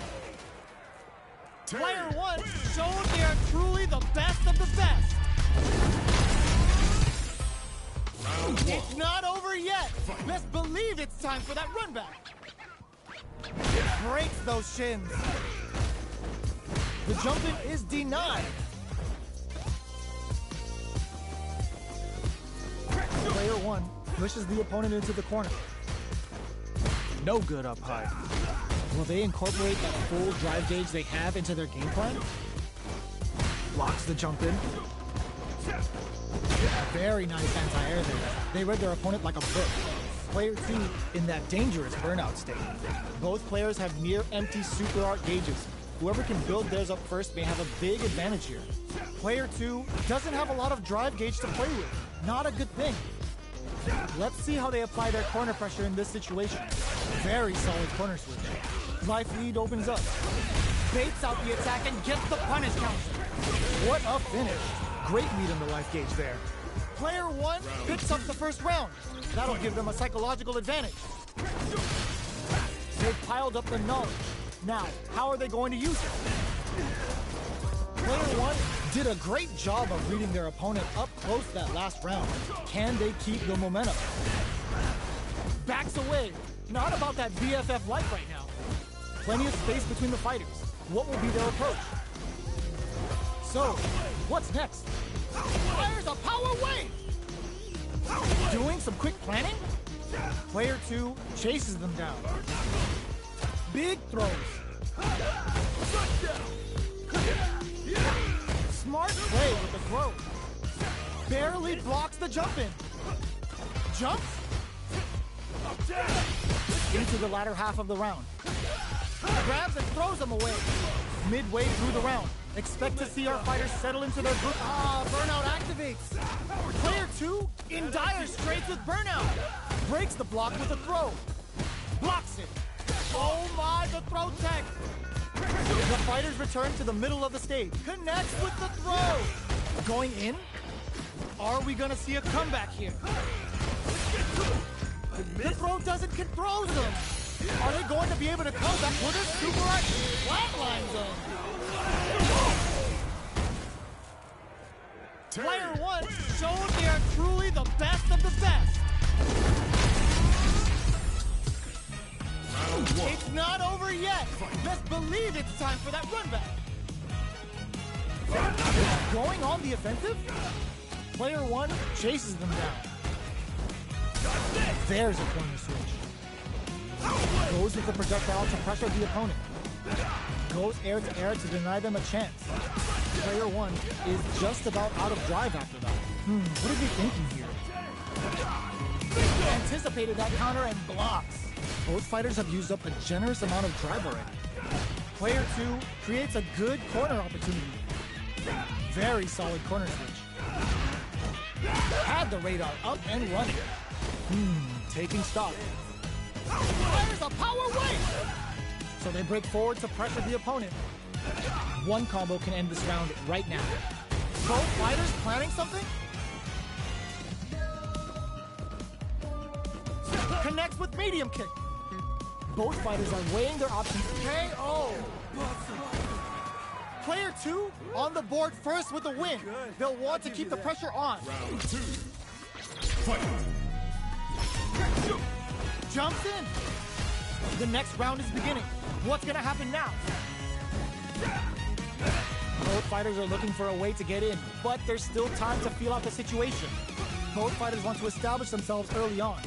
Player 1 showed they are truly the best of the best. It's not over yet. Best believe it's time for that run back. Breaks those shins. The jump-in is denied. Player 1 pushes the opponent into the corner. No good up high. Will they incorporate that full drive gauge they have into their game plan? Blocks the jump in. Very nice anti-air there. They read their opponent like a book. Player 2 in that dangerous burnout state. Both players have near empty super art gauges. Whoever can build theirs up first may have a big advantage here. Player 2 doesn't have a lot of drive gauge to play with. Not a good thing. Let's see how they apply their corner pressure in this situation. Very solid corner switch. Life lead opens up. Baits out the attack and gets the punish counter. What a finish. Great lead on the life gauge there. Player 1 picks up the first round. That'll give them a psychological advantage. They've piled up the knowledge. Now, how are they going to use it? Player 1 did a great job of reading their opponent up close that last round. Can they keep the momentum? Backs away. Not about that BFF life right now. Plenty of space between the fighters. What will be their approach? So, what's next? Fires a power wave! Doing some quick planning? Player 2 chases them down. Big throws. Smart play with the throw. Barely blocks the jump in. Jumps? Into the latter half of the round. Grabs and throws them away. Midway through the round. Expect to see our fighters settle into their group. Burnout activates. Player 2 in dire straits with burnout. Breaks the block with a throw. Blocks it. Oh my, the throw tech. The fighters return to the middle of the stage. Connects with the throw. Going in? Are we gonna see a comeback here? The throw doesn't control them. Are they going to be able to come back with a super flatline zone? Player 1 showed they are truly the best of the best. It's not over yet. Best believe it's time for that run back. Going on the offensive? Player 1 chases them down. There's a corner switch. Goes with the projectile to pressure the opponent. Goes air to air to deny them a chance. Player 1 is just about out of drive after that. What is he thinking here? Anticipated that counter and blocks. Both fighters have used up a generous amount of drive already. Player 2 creates a good corner opportunity. Very solid corner switch. Had the radar up and running. Taking stock. Fires a power wave! So they break forward to pressure the opponent. One combo can end this round right now. Both fighters planning something? Connects with medium kick. Both fighters are weighing their options. KO! Player 2 on the board first with a win. They'll want to keep the pressure on. Round 2. Fight. Jumps in. The next round is beginning. What's gonna happen now? Both fighters are looking for a way to get in, but there's still time to feel out the situation. Both fighters want to establish themselves early on.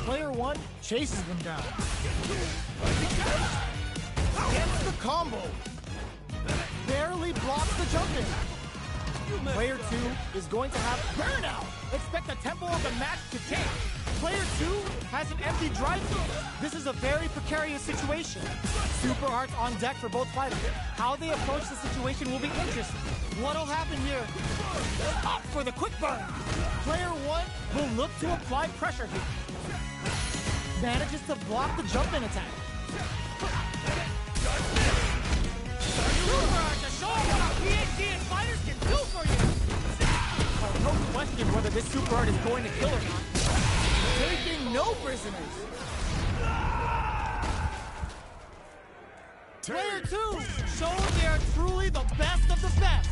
Player 1 chases them down. Gets the combo. Barely blocks the jump in. Player 2 is going to have burnout. Expect the tempo of the match to take. Player 2 has an empty drive field. This is a very precarious situation. Super arts on deck for both fighters. How they approach the situation will be interesting. What'll happen here? Up for the quick burn. Player 1 will look to apply pressure here. Manages to block the jump in attack. Super art to show what our PhD and fighters can do for you. No question whether this super art is going to kill or not. Taking no prisoners. Player 2 shows they are truly the best of the best.